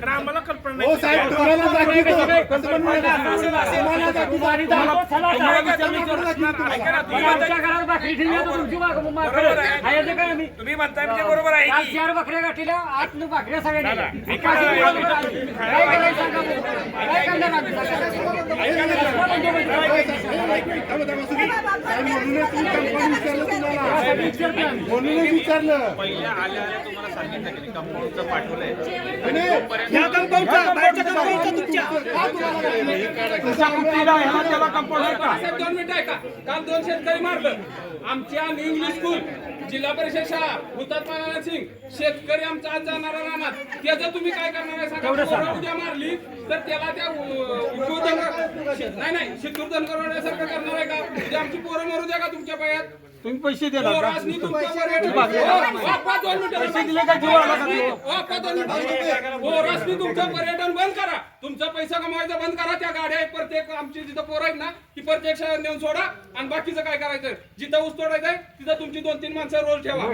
तर आम्हाला कल्पना हो नाही साहेब तुम्हाला दाखवतो. तुम्हाला दाखवतो. आमच्या घरात भाकरी ठेवली तर तुमची खायचं काय आम्ही तुम्ही म्हणताय म्हणजे बरोबर आहे काल की 4 भाकऱ्या गाठीला 8 भाकऱ्या सगळ्या नेल्या. काय करायचं सांगा बरं? काय करणार आम्ही? म्हणूनच विचारलं. पहिल्या आल्या आल्या तुम्हाला सांगितलं की कंपाऊंडचं पाठवलंय दोन मिनिटं ऐका. काल 2 शेतकरी मारलं आमच्या न्यू इंग्लिश स्कूल जिल्हा परिषद शाळा हुतात्मा नाना सिंग शेतकरी आमचा आज जाणारा रानात त्याचं तुम्ही काय करणार आहे सांगा. पोरं उद्या मारली तर त्याला त्या नाही शितूर धनगरवाड्यासारखं करणार आहे का? उद्या आमची पोरं मरू द्या का तुमच्या पायात? तुम्ही पैसे देणार का? पोरासनी तुमचं पर्यटन पैसे दिले का पोरासनी तुमचं पर्यटन बंद करा. तुमचा पैसा कमवायचा बंद करा. त्या गाड्या प्रत्येक आमची जिथं पोरं आहेत ना ती प्रत्येक शाळेत नेऊन सोडा आणि बाकीचं काय करायचं जिथं ऊस तोडायचंय तिथं तुमची 2-3 माणसं रोल ठेवा.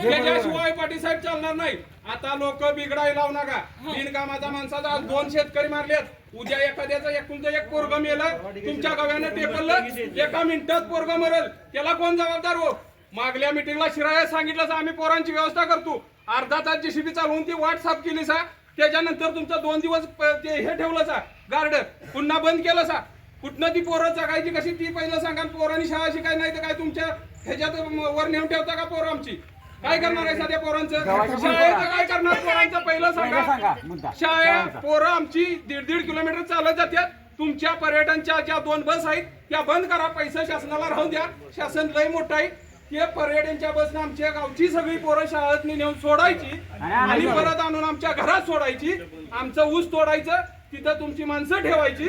त्याच्याशिवाय पाटील साहेब चालणार नाही. आता लोक बिघडायला लावू नका. बिनकामाचा माणसाचा आज 2 शेतकरी मारलेत. उद्या एखाद्याचं एकुलतं एक पोरग मेलं तुमच्या गव्यानं टेपललं 1 मिनिटात पोरग मरल त्याला कोण जबाबदार हो? मागल्या मिटिंगला शिराया सांगितलं आम्ही पोरांची व्यवस्था करतो. अर्धा तास जेसीबी चालवून ती वाट साफ केली सा. त्याच्यानंतर तुमचं 2 दिवस ते हे ठेवलं सा गार्ड पुन्हा बंद केलं सा. कुठनं ती पोरं जगायची कशी ती पहिलं सांगा. पोरांनी शाळा शिकाय नाही तर काय तुमच्या ह्याच्यात वर नेऊन ठेवता का पोरं आमची? काय करणार आहे सध्या पोरांचं? शाळेचं काय करणार पोरांचं पहिलं सांगा. शाळा पोरं आमची 1.5 किलोमीटर चालत जातात. तुमच्या पर्यटनच्या ज्या 2 बस आहेत त्या बंद करा. पैसे शासनाला राहून द्या. शासन लय मोठं आहे. ते पर्यटनच्या बसनं आमच्या गावची सगळी पोरं शाळेत नेऊन सोडायची आणि परत आणून आमच्या घरात सोडायची. आमचं ऊस तोडायचं तिथं तुमची माणसं ठेवायची.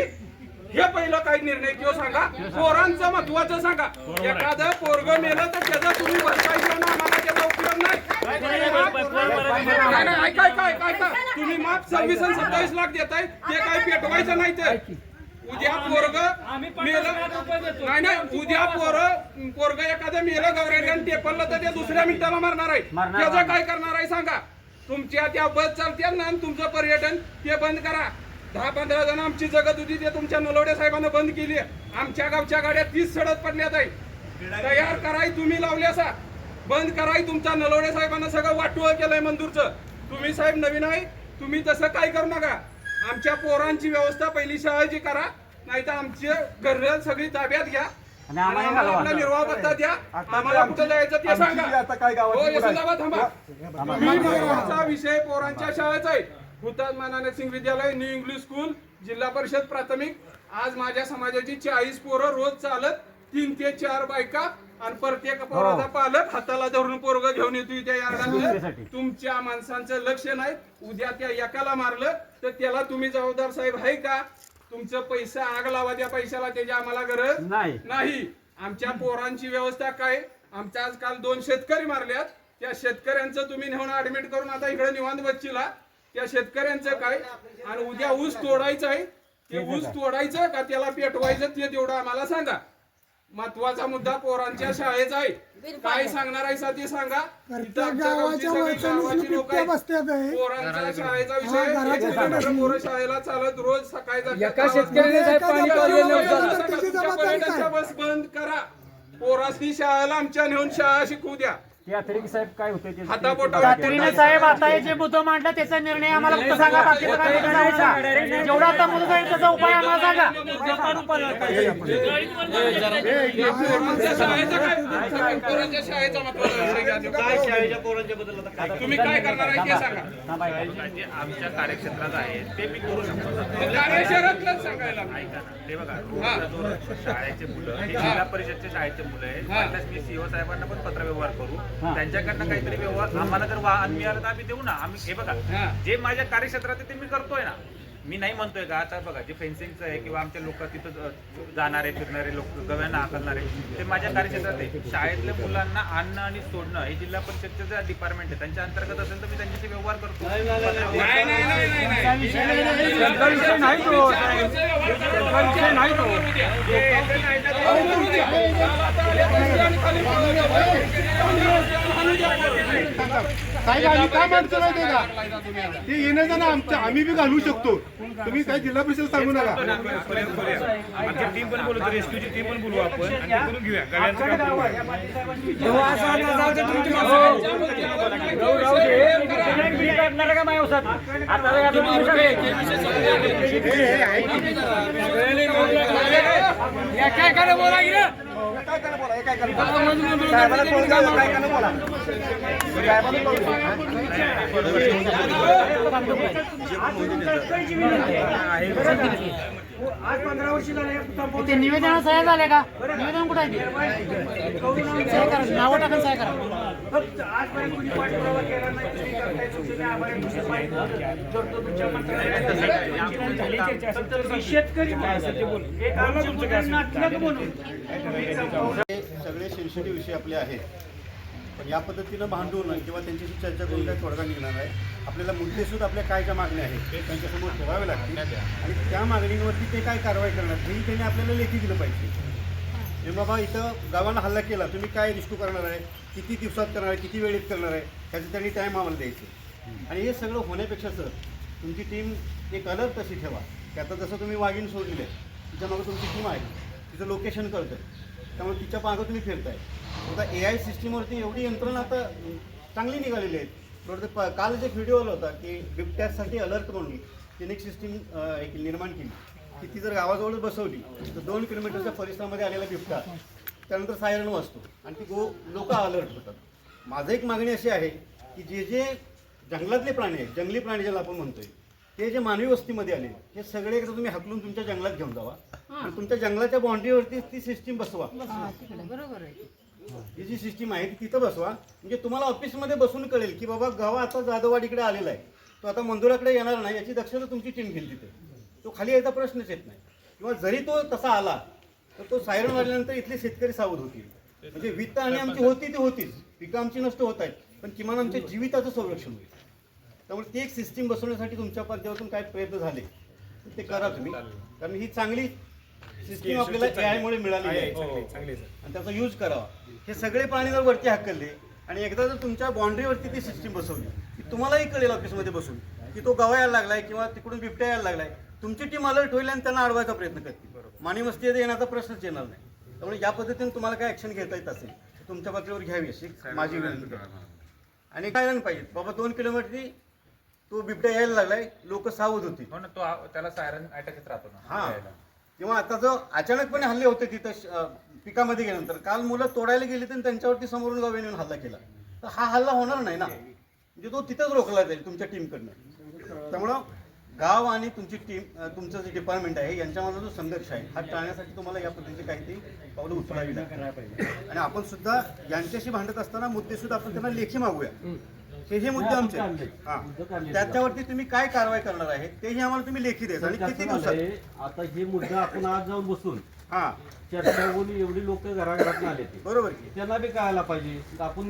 हे पहिलं काही निर्णय किंवा सांगा. पोरांचं महत्वाचं सांगा. एखादं पोरग मेलं तर त्याचा तुम्ही बसायचं ना आम्हाला त्याचा उपयोग नाही. काय तुम्ही माफ 26 आणि 27 लाख देताय ते काय पेटवायचं नाही. तर उद्या पोरग मेलं नाही उद्या पोरग एखादं मेलं गवरेल्यानं टेपललं तर ते दुसऱ्या मिनिटाला मारणार आहे. त्याचं काय करणार आहे सांगा. तुमच्या त्या बस चालत्या ना तुमचं पर्यटन ते बंद करा. 10-15 जण आमची जगत होती ते तुमच्या नलवडे साहेबांना बंद केली. आमच्या गावच्या गाड्या 30 सडत पडल्यात आहे. तयार कराय तुम्ही लावल्यासा बंद कराय तुमच्या नलवडे साहेबांना सगळं वाटोळ केलंय मंजूरचं. तुम्ही साहेब नवीन आहे तुम्ही तसं काय करू नका. आमच्या पोरांची व्यवस्था पहिली शाळेची करा नाही तर आमची घर सगळी ताब्यात घ्या आणि आम्हाला आपला निर्वाह पत्ता द्या. आम्हाला कुठं जायचं ते सांगा. आता काय हो गावात यशोदाबा थांबा. महत्वाचा विषय पोरांच्या शाळेचा आहे. हुतात्मा नाना सिंग विद्यालय न्यू इंग्लिश स्कूल जिल्हा परिषद प्राथमिक. आज माझ्या समाजाची 40 पोरं रोज चालत 3 ते 4 बायका आणि प्रत्येक पोराचा पालक हाताला धरून पोरग घेऊन येतो त्या यार्डात. तुमच्या माणसांचं लक्ष नाही. उद्या त्या एकाला मारलं तर त्याला तुम्ही जबाबदार साहेब आहे का? तुमचं पैसा आग लावा त्या पैशाला त्याची आम्हाला गरज नाही. आमच्या पोरांची व्यवस्था काय? आमच्या आज काल 2 शेतकरी मारल्यात. त्या शेतकऱ्यांचं तुम्ही नेऊन ऍडमिट करून आता इकडे निवांत बच्चीला त्या शेतकऱ्यांचं काय? आणि उद्या ऊस तोडायचं आहे ते ऊस तोडायचं का त्याला पेटवायचं ते तेवढं आम्हाला सांगा. महत्वाचा मुद्दा पोरांच्या शाळेचा आहे. काय सांगणार आहे ते सांगा. पोरांच्या शाळेचा विषय पोरं शाळेला चालत रोज सकाळी बस बंद करा. पोरासनी शाळेला आमच्या नेऊन शाळा शिकवू द्या. साहेब काय होते साहेब आता हे जे मुद्दा मांडला त्याचा निर्णय आम्हाला फक्त सांगा. बाकीचं काय नाही. जेवढा आता मुद्दा आहे त्याचा उपाय आम्हाला सांगा. पोरांच्या शाळेचा तुम्ही काय करणार आहे ते सांगा. जे आमच्या कार्यक्षेत्रात आहे ते मी करू शकतो. कार्यक्षेत्रातलंच सांगायला ऐका ना ते बघा शाळेचे मुलं हे जिल्हा परिषदच्या शाळेचे मुलं आहेत. मी सीओ साहेबांना पण पत्रव्यवहार करू त्यांच्याकडनं काहीतरी व्यवहार आम्हाला जर वाहन मिळालं तर आम्ही देऊ ना. आम्ही हे बघा, जे माझ्या कार्यक्षेत्रात आहे ते मी करतोय ना. मी नाही म्हणतोय का, आता बघा जे फेन्सिंगचं आहे किंवा आमच्या लोक तिथं जाणारे फिरणारे लोक गव्यांना हाकलणारे ते माझ्या कार्यक्षेत्रात आहे. शाळेतल्या मुलांना आणणं आणि सोडणं हे जिल्हा परिषदचं डिपार्टमेंट आहे, त्यांच्या अंतर्गत असेल तर मी त्यांच्याशी व्यवहार करतो. साहेब आम्ही काय मानतो माहिती का, ते येणं जाणं आमच्या आम्ही बी घालवू शकतो. तुम्ही काय जिल्हा परिषद सांगू नका. आमची टीम पण बोलू, रेस्क्यूची टीम पण बोलू आपण आणि करून घेऊया. ते निवेदन सह्या झाले का? निवेदन कुठे आहे? सह्या करा, नावं टाकून सह्या करा. सगळे सेन्सिटिव्ह विषय आपले आहेत, पण या पद्धतीनं भांडून किंवा त्यांच्याशी चर्चा करून काही तोडगा निघणार आहे. आपल्याला मुद्देसूद आपल्या काय ज्या मागण्या आहेत ते त्यांच्यासमोर ठेवावे लागतील आणि त्या मागणींवरती ते काय कारवाई करणार हेही त्यांनी आपल्याला लेखी दिलं पाहिजे. हे बाबा इथं गावाला हल्ला केला, तुम्ही काय रिस्क्यू करणार आहे, किती दिवसात करणार आहे, किती वेळेत करणार आहे, ह्याचं त्यांनी टाईम आम्हाला द्यायचे. आणि हे सगळं होण्यापेक्षा सर तुमची टीम एक अलर्ट तशी ठेवा की आता जसं तुम्ही वाघीण सोडले तिच्या मागं तुमची टीम आहे, तिचं लोकेशन कळतं, त्यामुळे तिच्या मागं तुम्ही फिरताय. आता AI सिस्टीमवरती एवढी यंत्रणा आता चांगली निघालेली आहेत. थोडं काल जे व्हिडिओ आला होता की बिबट्यासाठी अलर्ट म्हणून तिने एक सिस्टीम एक निर्माण केली की ती जर गावाजवळच बसवली तर 2 किलोमीटरच्या परिसरामध्ये आलेला बिबटा त्यानंतर सायरन वाजतो आणि ती लोक अलर्ट होतात. माझं एक मागणी अशी आहे की जे जे जंगलातले प्राणी आहेत, जंगली प्राणी ज्याला आपण म्हणतोय, ते जे मानवी वस्तीमध्ये आले हे सगळे एकदा तुम्ही हकलून तुमच्या जंगलात घेऊन जावा आणि तुमच्या जंगलाच्या बाउंड्रीवरती ती सिस्टीम बसवा. ही जी सिस्टीम आहे ती तिथं बसवा, म्हणजे तुम्हाला ऑफिसमध्ये बसून कळेल की बाबा गावा आता जाधववाडीकडे आलेला आहे, तो आता मंजुराकडे येणार नाही, याची दक्षता तुमची टीम घेईल तिथे. तो खाली यायचा प्रश्नच येत नाही. किंवा जरी तो तसा आला तर तो सायरन वाजल्यानंतर इथले शेतकरी सावध होतील. म्हणजे वित्त आणि आमची होती ती होतीच, पिकं आमची नष्ट होत आहेत, पण किमान आमच्या जीविताचं संरक्षण होईल. त्यामुळे ती एक सिस्टीम बसवण्यासाठी तुमच्या माध्यमातून काय प्रयत्न झाले ते करा तुम्ही, कारण ही चांगली सिस्टीम आपल्याला AI मुळे मिळाली आहे आणि त्याचा यूज करावा. हे सगळे प्राणी जर वरती हकलले आणि एकदा जर तुमच्या बाउंड्रीवरती ती सिस्टीम बसवली की तुम्हालाही कळेल ऑफिसमध्ये बसून की तो गवा यायला लागलाय किंवा तिकडून बिबट्या यायला लागलाय, तुमची टीम अलर्ट होईल आणि त्यांना अडवायचा प्रयत्न करतील. मानी मस्ती येण्याचा प्रश्नच येणार नाही. त्यामुळे या पद्धतीने तुम्हाला काय ऍक्शन घेता येत असेल तुमच्या पातळीवर घ्यावी अशी माझी विनंती आहे. आणि काय नाही पाहिजे बाबा 2 किलोमीटर तो बिबट्या यायला लागलाय, लोक सावध होती. हो ना, तो त्याला सायरन अटॅकच राहतो ना. हा, किंवा आता जो अचानकपणे हल्ले होते तिथं पिकामध्ये गेल्यानंतर, काल मुलं तोडायला गेली तर त्यांच्यावरती समोरून गावाने येऊन हल्ला केला, तर हा हल्ला होणार नाही ना, म्हणजे तो तिथंच रोखला जाईल तुमच्या टीमकडनं. त्यामुळं गाव आणि तुमची टीम, तुमचं जे डिपार्टमेंट आहे यांच्यामधला जो संघर्ष आहे हा टाळण्यासाठी तुम्हाला या पद्धतीचे काहीतरी पावलं उचलावी लागतील. आणि आपण सुद्धा यांच्याशी भांडत असताना मुद्दे सुद्धा आपण त्यांना लेखी मागूया. हे मुद्दे आमचे त्याच्यावरती तुम्ही काय कारवाई करणार आहे तेही आम्हाला तुम्ही लेखी द्यायचं आणि किती दिवसात. आता हे मुद्दा आपण आज जाऊन बसून हा चर्चा होऊन एवढी लोक घराघरात आले ते बरोबर की त्यांना बी कळायला पाहिजे. आपण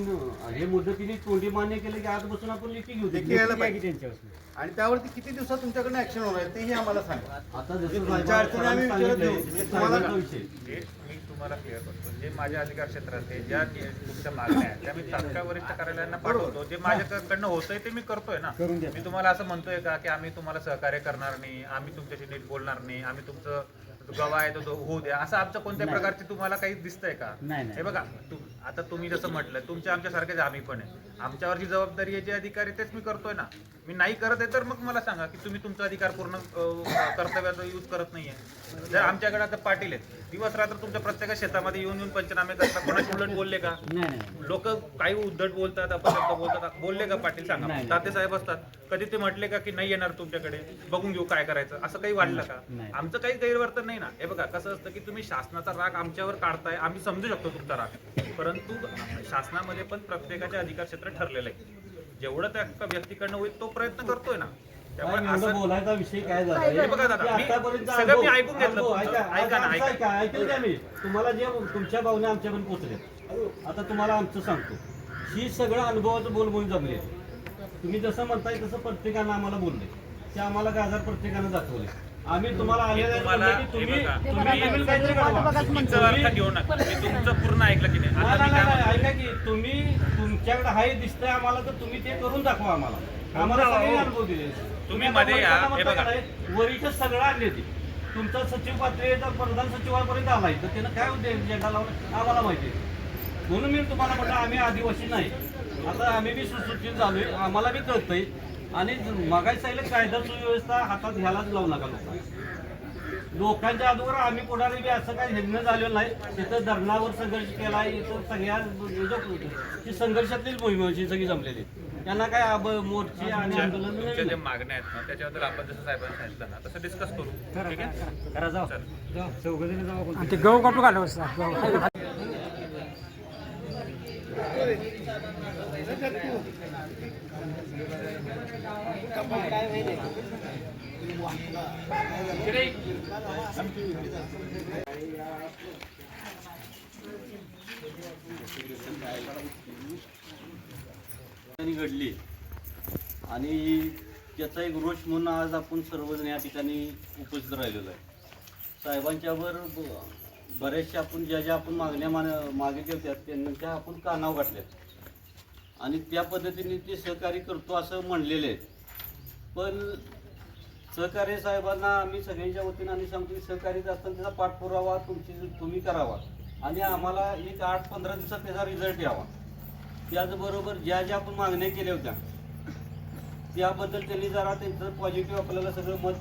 हे मुद्दे तिने तोंडी मान्य केले की आज बसून आपण लेखी घेऊ लेखी यायला पाहिजे आणि त्यावरती किती दिवसात तुमच्याकडनं ऍक्शन होणार आहे तेही आम्हाला सांगा. आता तुमच्या अडचणी आम्ही विचारत घेऊ. तुम्हाला मी तुम्हाला क्लिअर करतो, जे माझ्या अधिकार क्षेत्रात आहे, ज्या तुमच्या मागण्या आहेत त्या मी तात्काळ वरिष्ठ कार्यालयांना पाठवतो. जे माझ्याकडनं होतंय ते मी करतोय ना. मी तुम्हाला असं म्हणतोय का की आम्ही तुम्हाला सहकार्य करणार नाही, आम्ही तुमच्याशी नीट बोलणार नाही, आम्ही तुमचं गवा आहे तो होऊ द्या, असं आमच्या कोणत्या प्रकारचे तुम्हाला काही दिसतंय का? हे बघा, आता तुम्ही जसं म्हटलं तुमच्या आमच्यासारखेच आम्ही पण आहे, आमच्यावरची जबाबदारी आहे, जे अधिकारी तेच मी करतोय ना. मी नाही करत आहे तर मग मला सांगा की तुम्ही तुमचा अधिकार पूर्ण कर्तव्याचा यूज करत नाहीये. जर आमच्याकडे आता पाटील आहेत, दिवस रात्र तुमच्या प्रत्येक शेतामध्ये येऊन येऊन पंचनामे करतात, कोणाची उलट बोलले का? लोक काही उद्धट बोलतात, अपशब्द बोलतात, बोलले का पाटील सांगा. ताते साहेब असतात, कधी ते म्हटले का की नाही येणार तुमच्याकडे, बघून घेऊ काय करायचं, असं काही वाटलं का? आमचं काही गैरवर्तन नाही ना. हे बघा कसं असतं की तुम्ही शासनाचा राग आमच्यावर काढताय, आम्ही समजू शकतो तुमचा राग, परंतु शासनामध्ये पण प्रत्येकाचे अधिकार क्षेत्र ठरलेलं आहे. जेवढं त्या व्यक्तीकडनं होईल तो प्रयत्न करतोय ना. त्यामुळे असं बोलायचा विषय काय झाला हे बघा दादा, मी सगळं मी ऐकून घेतलं तुमचं. ऐका ना, ऐका. ऐकलं का मी तुम्हाला जे तुमच्या भावना आमच्यापर्यंत पोहोचले. आता तुम्हाला आमचं सांगतो, ही सगळं अनुभवाचं बोलबोल जमले. तुम्ही जसं म्हणताय तसं प्रत्येकानं आम्हाला बोलले, ते आम्हाला गाजार प्रत्येकानं दाखवले. आम्ही तुम्हाला आलेलं तुम्हाला आहे की हे तुम्ही बघा, तुम्ही नवीन काहीतरी करा. चुकीचा अर्थ घेऊ नका. मी तुमचं पूर्ण ऐकलं की नाही? आता मी काय नाही, म्हणतो, ऐका की तुम्ही तुमच्याकडे हाय दिसतंय आम्हाला, तर तुम्ही ते करून दाखवा आम्हाला. आम्हाला सगळे अनुभव दिले. तुम्ही मध्ये या, हे बघा. वरिष्ठ सगळं आणले ते तुमचा सचिव पातळीचा प्रधान सचिवापर्यंत आलाय, तर त्यानं काय उद्देश झेंडा लावला आम्हाला माहिती आहे. म्हणून मी तुम्हाला म्हटलं आम्ही आदिवासी नाही, आता आम्ही बी सुसूचित झालोय, आम्हाला बी कळतंय. आणि मागायला सांगितलं कायदा सुव्यवस्था हातात घ्यायलाच लावू नका लोकांच्या अगोदर आम्ही पुढारी बी असं काही हिंगणं झालेलं नाही. तिथं धरणावर संघर्ष केलाय, इथं सगळ्या ती संघर्षातलीच मोहीम सगळी जमलेली. त्यांना काय मोर्चे आणि आंदोलन तुमच्या जे मागण्या आहेत ना त्याच्याबद्दल आपण जसं साहेबांनी सांगितलं ना तसं डिस्कस करू. ठीक आहे, करा जाऊ चल. चौघजणी जाऊ. ते गहू काटू घालव घडली आणि त्याचा एक रोष म्हणून आज आपण सर्वजण या ठिकाणी उपस्थित राहिलेलो आहे. साहेबांच्यावर बऱ्याचशा आपण ज्या आपण मागण्या मागितल्या होत्या त्यांच्या आपण कानावर घातल्यात आणि त्या पद्धतीने ते सहकार्य करतो असं म्हणलेले आहेत. पण सहकार्य साहेबांना आम्ही सगळ्यांच्या वतीनं आम्ही सांगतो की सहकार्य असताना त्याचा पाठपुरावा तुम्ही करावा आणि आम्हाला एक 8-15 दिवसात त्याचा रिझल्ट यावा. त्याचबरोबर ज्या आपण मागण्या केल्या होत्या त्याबद्दल त्यांनी जरा त्यांचं पॉझिटिव्ह आपल्याला सगळं मत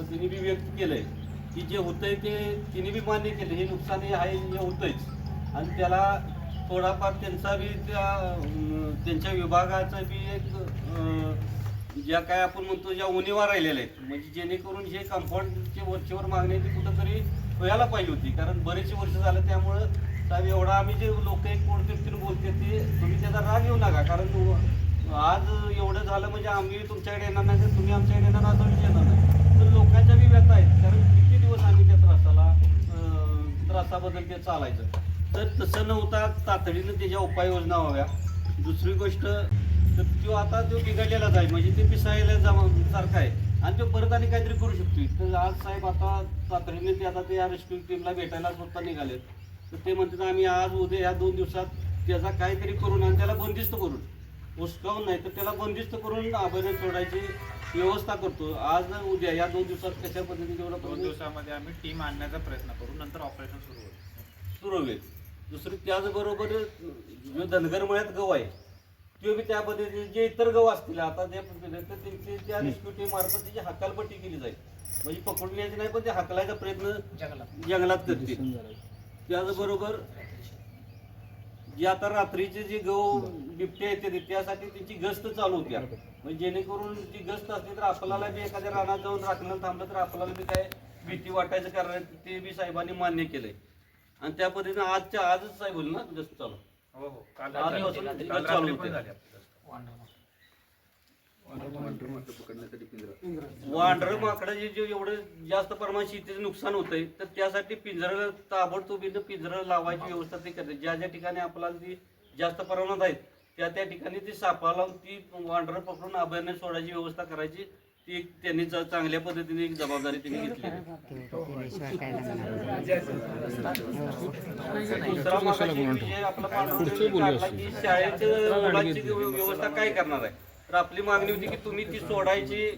त्यांनी बी व्यक्त केलं आहे की जे होतंय ते तिने बी मान्य केलं, हे नुकसान आहे जे होतंयच आणि त्याला थोडाफार त्यांचा बी त्यांच्या विभागाचा बी एक ज्या काय आपण म्हणतो ज्या उणीवा राहिलेल्या आहेत म्हणजे जेणेकरून हे कंपाऊंडची वरचेवर मागणी ती कुठंतरी व्हायला पाहिजे होती. कारण बरेचसे वर्ष झालं त्यामुळं साहेब एवढा आम्ही जे लोक एक कोणतरी बोलते ते तुम्ही त्याचा राग येऊ नका. कारण आज एवढं झालं म्हणजे आम्ही तुमच्याकडे येणार नाही तर तुम्ही आमच्याकडे येणार असं येणार नाही. तर लोकांच्या बी व्यथा आहेत कारण किती दिवस आम्ही त्या त्रासाबद्दल ते चालायचं. तर तसं नव्हता तातडीनं त्याच्या उपाययोजना व्हाव्या. दुसरी गोष्ट तर तो आता तो बिघडलेलाच आहे म्हणजे ते पिसायला सारखं आहे आणि तो परत आणि काहीतरी करू शकतो. तर आज साहेब आता तातडीने ते आता ते या रेस्क्यू टीमला भेटायला स्वतः निघाले. तर ते म्हणतात आम्ही आज उद्या या 2 दिवसात त्याचा काहीतरी करून आणि त्याला बंदिस्त करून हुसकावून नाही तर त्याला बंदिस्त करून अभयारण्य सोडायची व्यवस्था करतो. आज उद्या या 2 दिवसात कशा पद्धतीने 2 दिवसामध्ये आम्ही टीम आणण्याचा प्रयत्न करू, नंतर ऑपरेशन सुरू होईल. दुसरी त्याचबरोबर जो धनगर मळ्यात गव आहे तो बी त्या पद्धतीने जे इतर गव असतील आता जे त्यांची त्या रेस्क्यू टीम मार्फत त्याची हकालपट्टी केली जाईल म्हणजे पकडून यायची नाही पण ते हकलायचा प्रयत्न जंगलात करतील. त्याचबरोबर जे आता रात्रीचे जे गव बिबटे येते त्यासाठी त्यांची गस्त चालू होत्या म्हणजे जेणेकरून ती गस्त असली तर आपल्याला बी एखाद्या रानात जाऊन राखण्याला थांबलं तर आपल्याला बी काय भीती वाटायचं कारण ते बी साहेबांनी मान्य केलंय आणि त्या पद्धतीने आजच साहेब बोल ना गस्त चालू. हो हो, काल आजपासून रात्री चालू पण होते. झाली. वांढर माकडं जे एवढं जास्त प्रमाणात शेतीचं नुकसान होतंय तर त्यासाठी पिंजरं ताबडतोब पिंजरं लावायची व्यवस्था ते करते. ज्या ज्या ठिकाणी आपल्याला ती जास्त प्रमाणात आहेत त्या ठिकाणी ती सापळा लावून ती वांढरं पकडून अभयारण्य सोडायची व्यवस्था करायची ती त्यांनी चांगल्या पद्धतीने एक जबाबदारी त्यांनी घेतली. दुसरा मागाशी विषय आपला काढला की शाळेच्या मुलांची व्यवस्था काय करणार आहे. तर आपली मागणी होती की तुम्ही ती सोडायची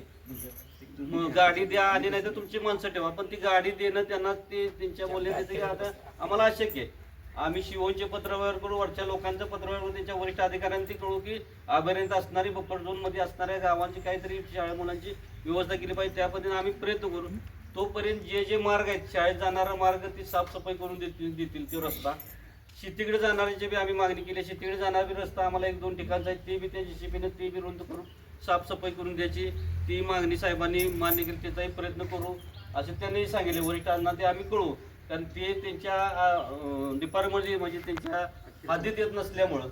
गाडी द्या आणि नाही तर तुमची माणसं ठेवा पण ती गाडी देणं त्यांना ते त्यांच्या बोलण्याचे आता आम्हाला अशक्य आहे. आम्ही शिवोनचे पत्रव्यवहार करू वरच्या लोकांचं पत्रव्यवहार करू त्यांच्या वरिष्ठ अधिकाऱ्यांनी कळू की अभयारण्यात असणारी बफर झोन मध्ये असणाऱ्या गावांची काहीतरी शाळा मुलांची व्यवस्था केली पाहिजे. त्या पद्धतीने आम्ही प्रयत्न करू. तोपर्यंत जे मार्ग आहेत शाळेत जाणारा मार्ग ती साफसफाई करून देतील तो रस्ता. शेतीकडे जाणाऱ्यांची बी आम्ही मागणी केली. शेतीकडे जाणारा बी रस्ता आम्हाला 1-2 ठिकाणचा आहे ते बी त्या JCBने ते बी रुंद करून साफसफाई करून द्यायची ती मागणी साहेबांनी मान्य केली, त्याचाही प्रयत्न करू असे त्यांनी सांगितले. वरिष्ठांना ते आम्ही कळवू, कारण ते त्यांच्या डिपार्टमेंटमध्ये म्हणजे त्यांच्या हद्दीत येत नसल्यामुळं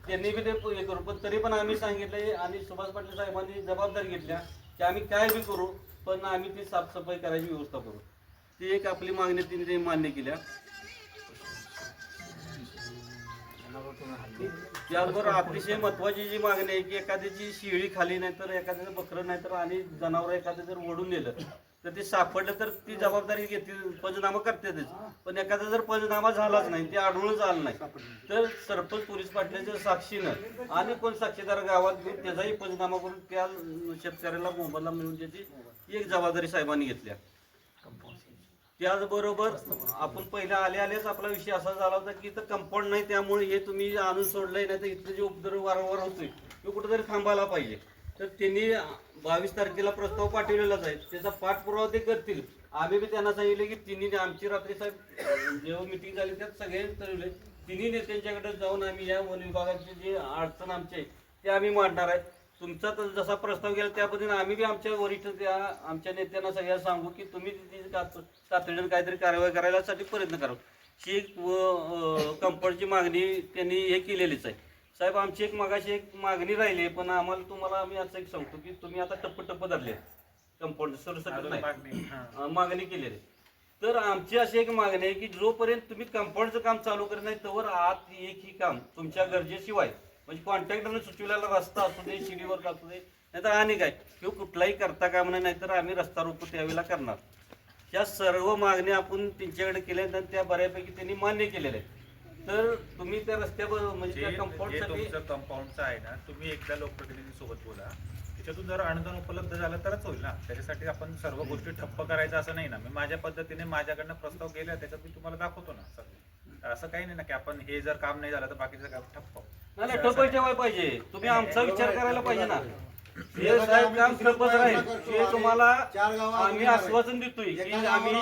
त्यांनी बी ते हे करू. पण तरी पण आम्ही सांगितले आणि सुभाष पाटील साहेबांनी जबाबदारी घेतल्या की आम्ही काय बी करू, पण आम्ही ती साफसफाई करायची व्यवस्था करू. ती एक आपली मागणी तिने मान्य केल्या. त्याचबरोबर अतिशय महत्वाची जी मागणी आहे की एखाद्याची शेळी खाली नाही तर एखाद्याचं बकरं नाही तर आणि जनावर एखादं जर ओढून नेलं तर ते सापडलं तर ती जबाबदारी घेतील, पंचनामा करतातच. पण एखादा जर पंचनामा झालाच नाही, ते आढळूनच आलं नाही तर सरपंच पोलीस पाटलाच्या साक्षीनं आणि कोण साक्षीदार गावात घेऊन त्याचाही पंचनामा करून त्या शेतकऱ्याला मोबदला मिळवून त्याची एक जबाबदारी साहेबांनी घेतल्या. त्याचबरोबर आपण पहिल्या आलेच आपला विषय असा झाला होता की इथं कंपाऊंड नाही, त्यामुळे हे तुम्ही आणून सोडलंय नाही तर इथं जे उपद्रव वारंवार होतोय तो कुठेतरी थांबायला पाहिजे. तर त्यांनी 22 तारखेला प्रस्ताव पाठवलेलाच आहे, त्याचा पाठपुरावा ते करतील. आम्ही बी त्यांना सांगितले की तिन्ही आमची रात्री साहेब जेव्हा मिटिंग झाली त्यात सगळे ठरवले तिन्ही नेत्यांच्याकडे जाऊन आम्ही या वन विभागाची जी अडचण आमची आहे ते आम्ही मांडणार आहे. तुमचा तर जसा प्रस्ताव गेला त्या पद्धतीने आम्ही बी आमच्या वरिष्ठ त्या आमच्या नेत्यांना सगळ्यांना सांगू की तुम्ही तातडीने काहीतरी कारवाई करायसाठी प्रयत्न करा. ही कंपाऊंडची मागणी त्यांनी हे केलेलीच आहे. साहेब आमची एक मगाशी एक मागणी राहिली आहे, पण आम्हाला तुम्हाला आम्ही असं एक सांगतो की तुम्ही आता टप्प धरले कंपाऊंड सरसकट नाही मागणी केलेली. तर आमची अशी एक मागणी आहे की जोपर्यंत तुम्ही कंपाऊंडचं काम चालू करत नाही तोवर आत एकही काम तुमच्या गरजेशिवाय म्हणजे कॉन्ट्रॅक्टरने सुचवलेला रस्ता असू दे, शिडीवर असू दे, नाहीतर आणि काय किंवा कुठलाही करता कामा नाही तर आम्ही रस्ता रोको त्यावेळेला करणार. या सर्व मागण्या आपण त्यांच्याकडे केल्या आणि त्या बऱ्यापैकी त्यांनी मान्य केलेल्या आहेत. तर तुम्ही त्या रस्त्यावर म्हणजे त्या कंपाऊंडसाठी तुमचं कंपाऊंडचं आहे ना, तुम्ही एकदा लोकप्रतिनिधींसोबत बोला, त्याच्यातून जर अनुदान उपलब्ध झालं तरच होईल ना. त्याच्यासाठी आपण सर्व गोष्टी ठप्प करायचं असं नाही ना. मी माझ्या पद्धतीने माझ्याकडनं प्रस्ताव केला त्याच्यात मी तुम्हाला दाखवतो ना. असं काही नाही ना की आपण हे जर काम नाही झालं तर बाकीचं काम ठप्प नाही ठप्प ठेवायला पाहिजे. तुम्ही आमचा विचार करायला पाहिजे ना. हे साहेब काम ठप्पच राहील हे तुम्हाला आम्ही आश्वासन देतोय की आम्ही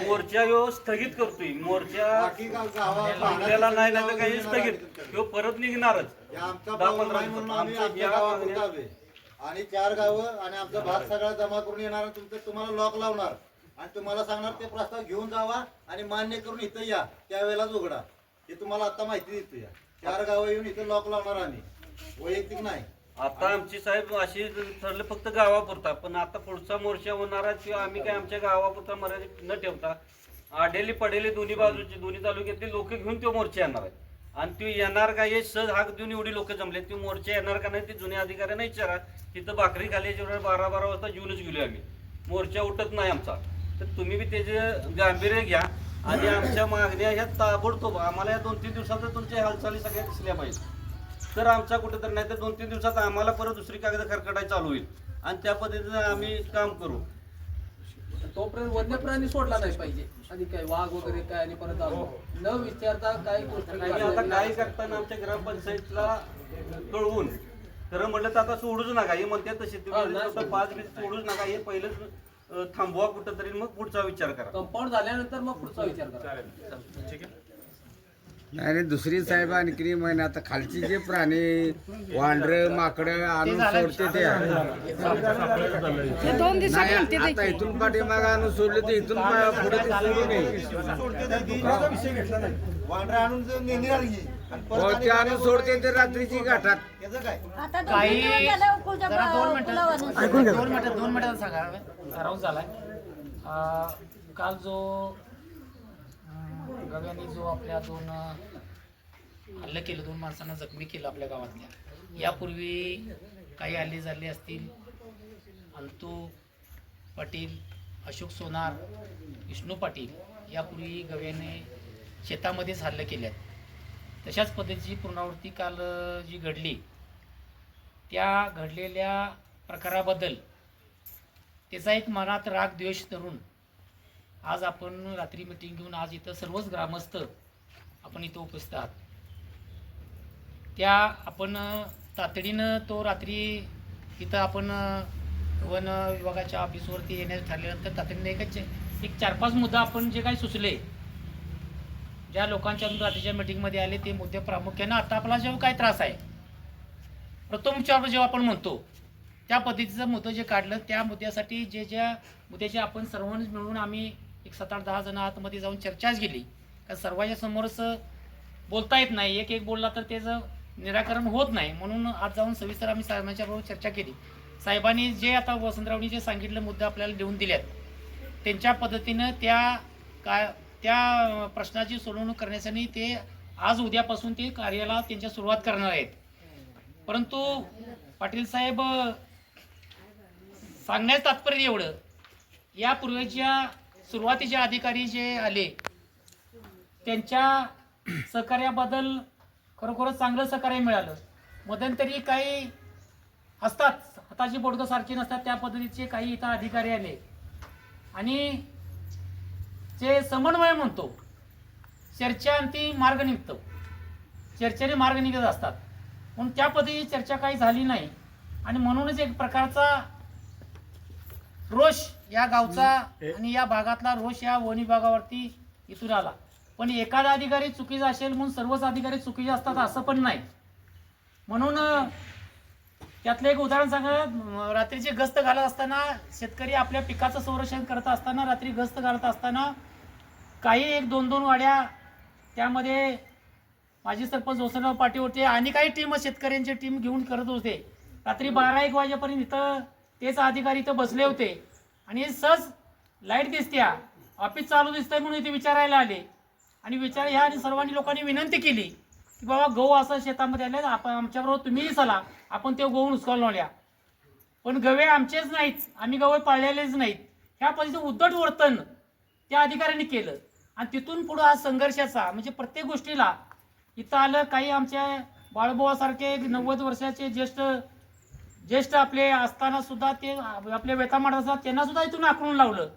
मोर्चा स्थगित करतोय. मोर्चा थांबलेला नाही तर काही स्थगित किंवा परत निघणारच 10-15 आणि 4 गावं आणि आमचा भाग सगळा जमा करून येणार, तुम्हाला लॉक लावणार आणि तुम्हाला सांगणार ते प्रस्ताव घेऊन जावा आणि मान्य करून इथं या, त्यावेळेलाच उघडा. हे तुम्हाला आता माहिती देतो. या 4 गावं येऊन इथं लॉक लावणार आम्ही, वैयक्तिक नाही. आता आमची साहेब अशी ठरलं फक्त गावापुरता, पण आता पुढचा मोर्चा होणारा किंवा आम्ही काय आमच्या गावापुरता मर्यादित न ठेवता आडेली पडेली दोन्ही बाजूची दोन्ही तालुक्यातले लोक घेऊन तो मोर्चा येणार आहे. आणि ते येणार का हे सहज हाक देऊन एवढी लोक जमले, ते मोर्चा येणार का नाही ते जुन्या अधिकाऱ्यांना विचारा. तिथं भाकरी खाली 12 वाजता जेवूनच गेलो आम्ही. मोर्चा उठत नाही आमचा. तर तुम्ही बी त्याचे गांभीर्य घ्या आणि आमच्या मागण्या ह्या ताबडतोब आम्हाला या 2-3 दिवसात तुमच्या हालचाली सगळ्या दिसल्या पाहिजे. तर आमचा कुठं तर नाही तर 2-3 दिवसात आम्हाला परत दुसरी कागद खरकटाय चालू होईल आणि त्या पद्धतीने आम्ही काम करू. तोपर्यंत वन्य प्राणी सोडला नाही पाहिजे. आणि काय वाघ वगैरे काय आणि परत न विचारता काही गोष्टी आणि आता काय करताना आमच्या ग्रामपंचायतला कळवून खरं म्हटलं तर आता सोडूच नका. हे म्हणतात तसे तुम्ही 5 दिवस सोडूच नका. हे पहिलंच थांबवा कुठं तरी, मग पुढचा विचार करा. कंपाऊंड झाल्यानंतर मग पुढचा विचार करा. ठीक आहे. आणि दुसरी साहेब आणखी महिना आता खालची जे प्राणी वांढर माकडं आणून सोडते ते नाही. आता इथून पाठीमाग आणून सोडले ते इथून पुढे ते सोडू नये. वांढरा आणून ते आणून सोडते ते रात्रीची घाटात. आता काही गेलं पूजा जरा 2 मिनिटं 2 मिनिटात सांगा ठराव झालाय. काल जो गव्याने जो आपल्या 2 हल्ले केलं, 2 माणसांना जखमी केलं आपल्या गावातल्या. यापूर्वी काही हल्ले झाले असतील. अंतू पाटील, अशोक सोनार, विष्णू पाटील यापूर्वी गव्याने शेतामध्येच हल्ले केल्यात. तशाच पद्धतीची पुनरावृत्ती काल जी घडली त्या घडलेल्या प्रकाराबद्दल त्याचा एक मनात राग द्वेष धरून आज आपण रात्री मीटिंग घेऊन आज इथं सर्वच ग्रामस्थ आपण इथं उपस्थित आहात. त्या आपण तातडीनं तो रात्री इथं आपण वन विभागाच्या ऑफिसवरती येण्यास ठरल्यानंतर तातडीने एक 4-5 मुद्दा आपण जे काही सुचले, ज्या लोकांच्या रात्रीच्या मीटिंगमध्ये आले ते मुद्दे प्रामुख्यानं आता आपला जेव्हा काय त्रास आहे प्रथम उपचार जेव्हा आपण म्हणतो त्या पद्धतीचं मुद्दं जे काढलं त्या मुद्द्यासाठी ज्या मुद्द्याची आपण सर्वांनी मिळून आम्ही एक 7-8-10 जण आतमध्ये जाऊन चर्चाच केली. कारण सर्वांच्या समोरच बोलता येत नाही, एक बोलला तर त्याचं निराकरण होत नाही. म्हणून आज जाऊन सविस्तर आम्ही साहेबांच्या बरोबर चर्चा केली. साहेबांनी जे आता वसंतरावनी जे सांगितलं मुद्दे आपल्याला देऊन दिल्यात, त्यांच्या पद्धतीनं त्या प्रश्नाची सोडवणूक करण्यासाठी ते आज उद्यापासून ते कार्याला त्यांच्या सुरुवात करणार आहेत. परंतु पाटील साहेब सांगण्याचं तात्पर्य एवढं, यापूर्वीच्या सुरुवातीचे अधिकारी जे आले त्यांच्या सहकार्याबद्दल खरोखरच चांगलं सहकार्य मिळालं. मध्यंतरी काही असतात हाताची बोटं सारखी नसतात त्या पद्धतीचे काही इथं अधिकारी आले आणि जे समन्वय म्हणतो, चर्चांती मार्ग निघतो, चर्चेने मार्ग निघत असतात. म्हणून त्या पद्धतीची चर्चा काही झाली नाही आणि म्हणूनच एक प्रकारचा रोष या गावचा आणि या भागातला रोष या वन विभागावरती इथून आला. पण एखादा अधिकारी चुकीचा असेल म्हणून सर्वच अधिकारी चुकीचे असतात असं पण नाही. म्हणून त्यातलं एक उदाहरण सांगा, रात्रीची गस्त घालत असताना शेतकरी आपल्या पिकाचं संरक्षण करत असताना रात्री गस्त घालत असताना काही 1-2 वाड्या त्यामध्ये माजी सरपंच वसंतराव पाटील होते आणि काही टीम शेतकऱ्यांची टीम घेऊन करत होते. रात्री 12-1 वाजेपर्यंत इथं तेच अधिकारी इथं बसले होते आणि सहज लाईट दिसत्या, ऑफिस चालू दिसतंय म्हणून इथे विचारायला आले आणि ह्या आणि सर्वांनी लोकांनी विनंती केली की बाबा गहू असं शेतामध्ये आले, आपण आमच्याबरोबर तुम्हीही चला, आपण ते गहू नुसकावून लावल्या. पण गवे आमचेच नाहीत, आम्ही गवे पाळलेलेच नाहीत. ह्या पद्धतीचं उद्धट वर्तन त्या अधिकाऱ्यांनी केलं आणि तिथून पुढं हा संघर्षाचा म्हणजे प्रत्येक गोष्टीला इथं आलं. काही आमच्या बाळूभावासारखे 90 वर्षाचे ज्येष्ठ आपले असताना सुद्धा ते आपले व्यथा असतात त्यांना सुद्धा इथून आखडून लावलं.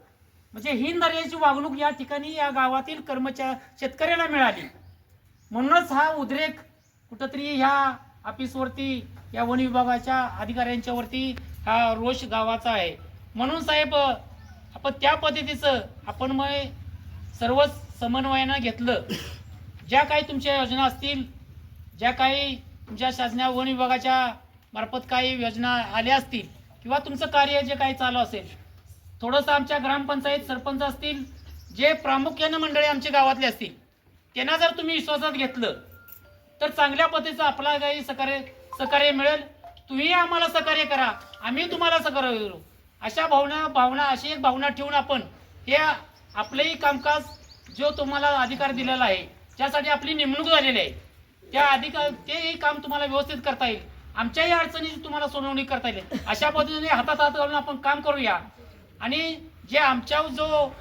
म्हणजे हीन दर्जाची वागणूक या ठिकाणी या गावातील शेतकऱ्याला मिळाली. म्हणूनच हा उद्रेक कुठंतरी ह्या ऑफिसवरती या वन विभागाच्या अधिकाऱ्यांच्यावरती हा रोष गावाचा आहे. म्हणून साहेब आपण त्या पद्धतीचं आपण मग सर्वच समन्वयानं घेतलं. ज्या काही तुमच्या योजना असतील, ज्या काही तुमच्या शासना वन विभागाच्या मार्फत काही योजना आल्या असतील किंवा तुमचं कार्य जे काही चालू असेल, थोडंसं आमच्या ग्रामपंचायत सरपंच असतील, जे प्रामुख्यानं मंडळी आमच्या गावातले असतील, त्यांना जर तुम्ही विश्वासात घेतलं तर चांगल्या पद्धतीचं आपला काही सहकार्य मिळेल. तुम्ही आम्हाला सहकार्य करा, आम्ही तुम्हाला सहकार्य करू, अशा भावना अशी एक भावना ठेवून आपण हे आपलंही कामकाज जो तुम्हाला अधिकार दिलेला आहे, ज्यासाठी आपली नेमणूक झालेली आहे, तेही काम तुम्हाला व्यवस्थित करता येईल, आमच्याही अडचणीची तुम्हाला सोडवणी करता येईल. अशा पद्धतीने हातात हात घालून आपण काम करूया आणि जे आमच्या जो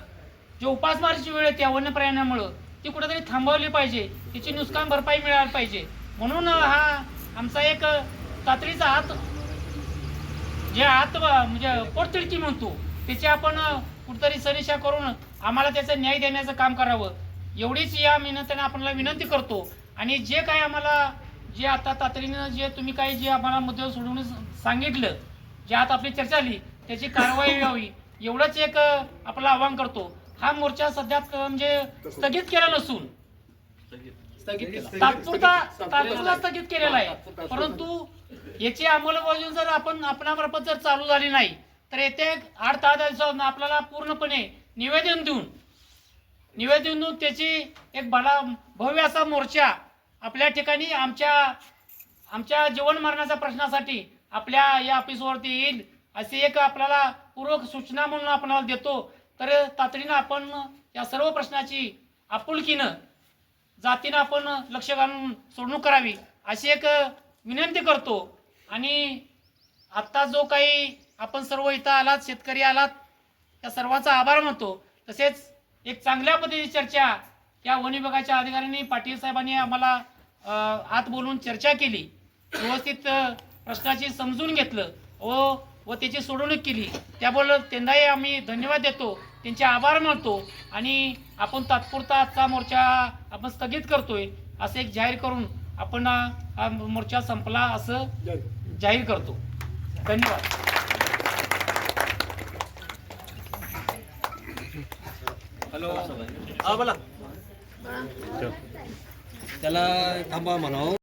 उपासमारीची वेळ आहे त्या वन्य प्राण्यामुळं ती कुठेतरी थांबवली पाहिजे, तिची नुकसान भरपाई मिळायला पाहिजे. म्हणून हा आमचा एक तातडीचा हात म्हणजे पोटतिडकी म्हणतो त्याची आपण कुठेतरी सनिशा करून आम्हाला त्याचा न्याय देण्याचं काम करावं, एवढीच या मिनंतीने आपल्याला विनंती करतो. आणि जे काही आम्हाला जे आता तातडीनं जे तुम्ही काही जे आम्हाला मुद्दे सोडवून सांगितलं, जे आता आपली चर्चा झाली त्याची कारवाई व्हावी एवढंच एक आपलं आवाहन करतो. हा मोर्चा सध्या म्हणजे स्थगित केला नसून तात्पुरता स्थगित केलेला आहे. परंतु याची अंमलबजावणी जर आपणामार्फत जर चालू झाली नाही तर येत्या 8-10 दिवसात आपल्याला पूर्णपणे निवेदन देऊन त्याची एक भव्य असा मोर्चा आपल्या ठिकाणी आमच्या जीवन मरणाच्या प्रश्नासाठी आपल्या या ऑफिसवरती येईल अशी एक आपल्याला पूर्वक सूचना म्हणून आपल्याला देतो. तर तातडीनं आपण या सर्व प्रश्नाची आपुलकीनं जातीनं आपण लक्ष घालून सोडवणूक करावी अशी एक विनंती करतो. आणि आत्ता जो काही आपण सर्व इथं आलात, शेतकरी आलात, त्या सर्वांचा आभार मानतो. तसेच एक चांगल्या पद्धतीची चर्चा या वन विभागाच्या अधिकाऱ्यांनी पाटील साहेबांनी आम्हाला आत बोलून चर्चा केली, व्यवस्थित प्रश्नाची समजून घेतलं व त्याची सोडवणूक केली. त्याबद्दल त्यांनाही आम्ही धन्यवाद देतो, त्यांचे आभार मानतो. आणि आपण तात्पुरता आजचा मोर्चा आपण स्थगित करतोय असं एक जाहीर करून आपण हा मोर्चा संपला असं जाहीर करतो. धन्यवाद. हॅलो, हा बोला. त्याला थांबा म्हणावं.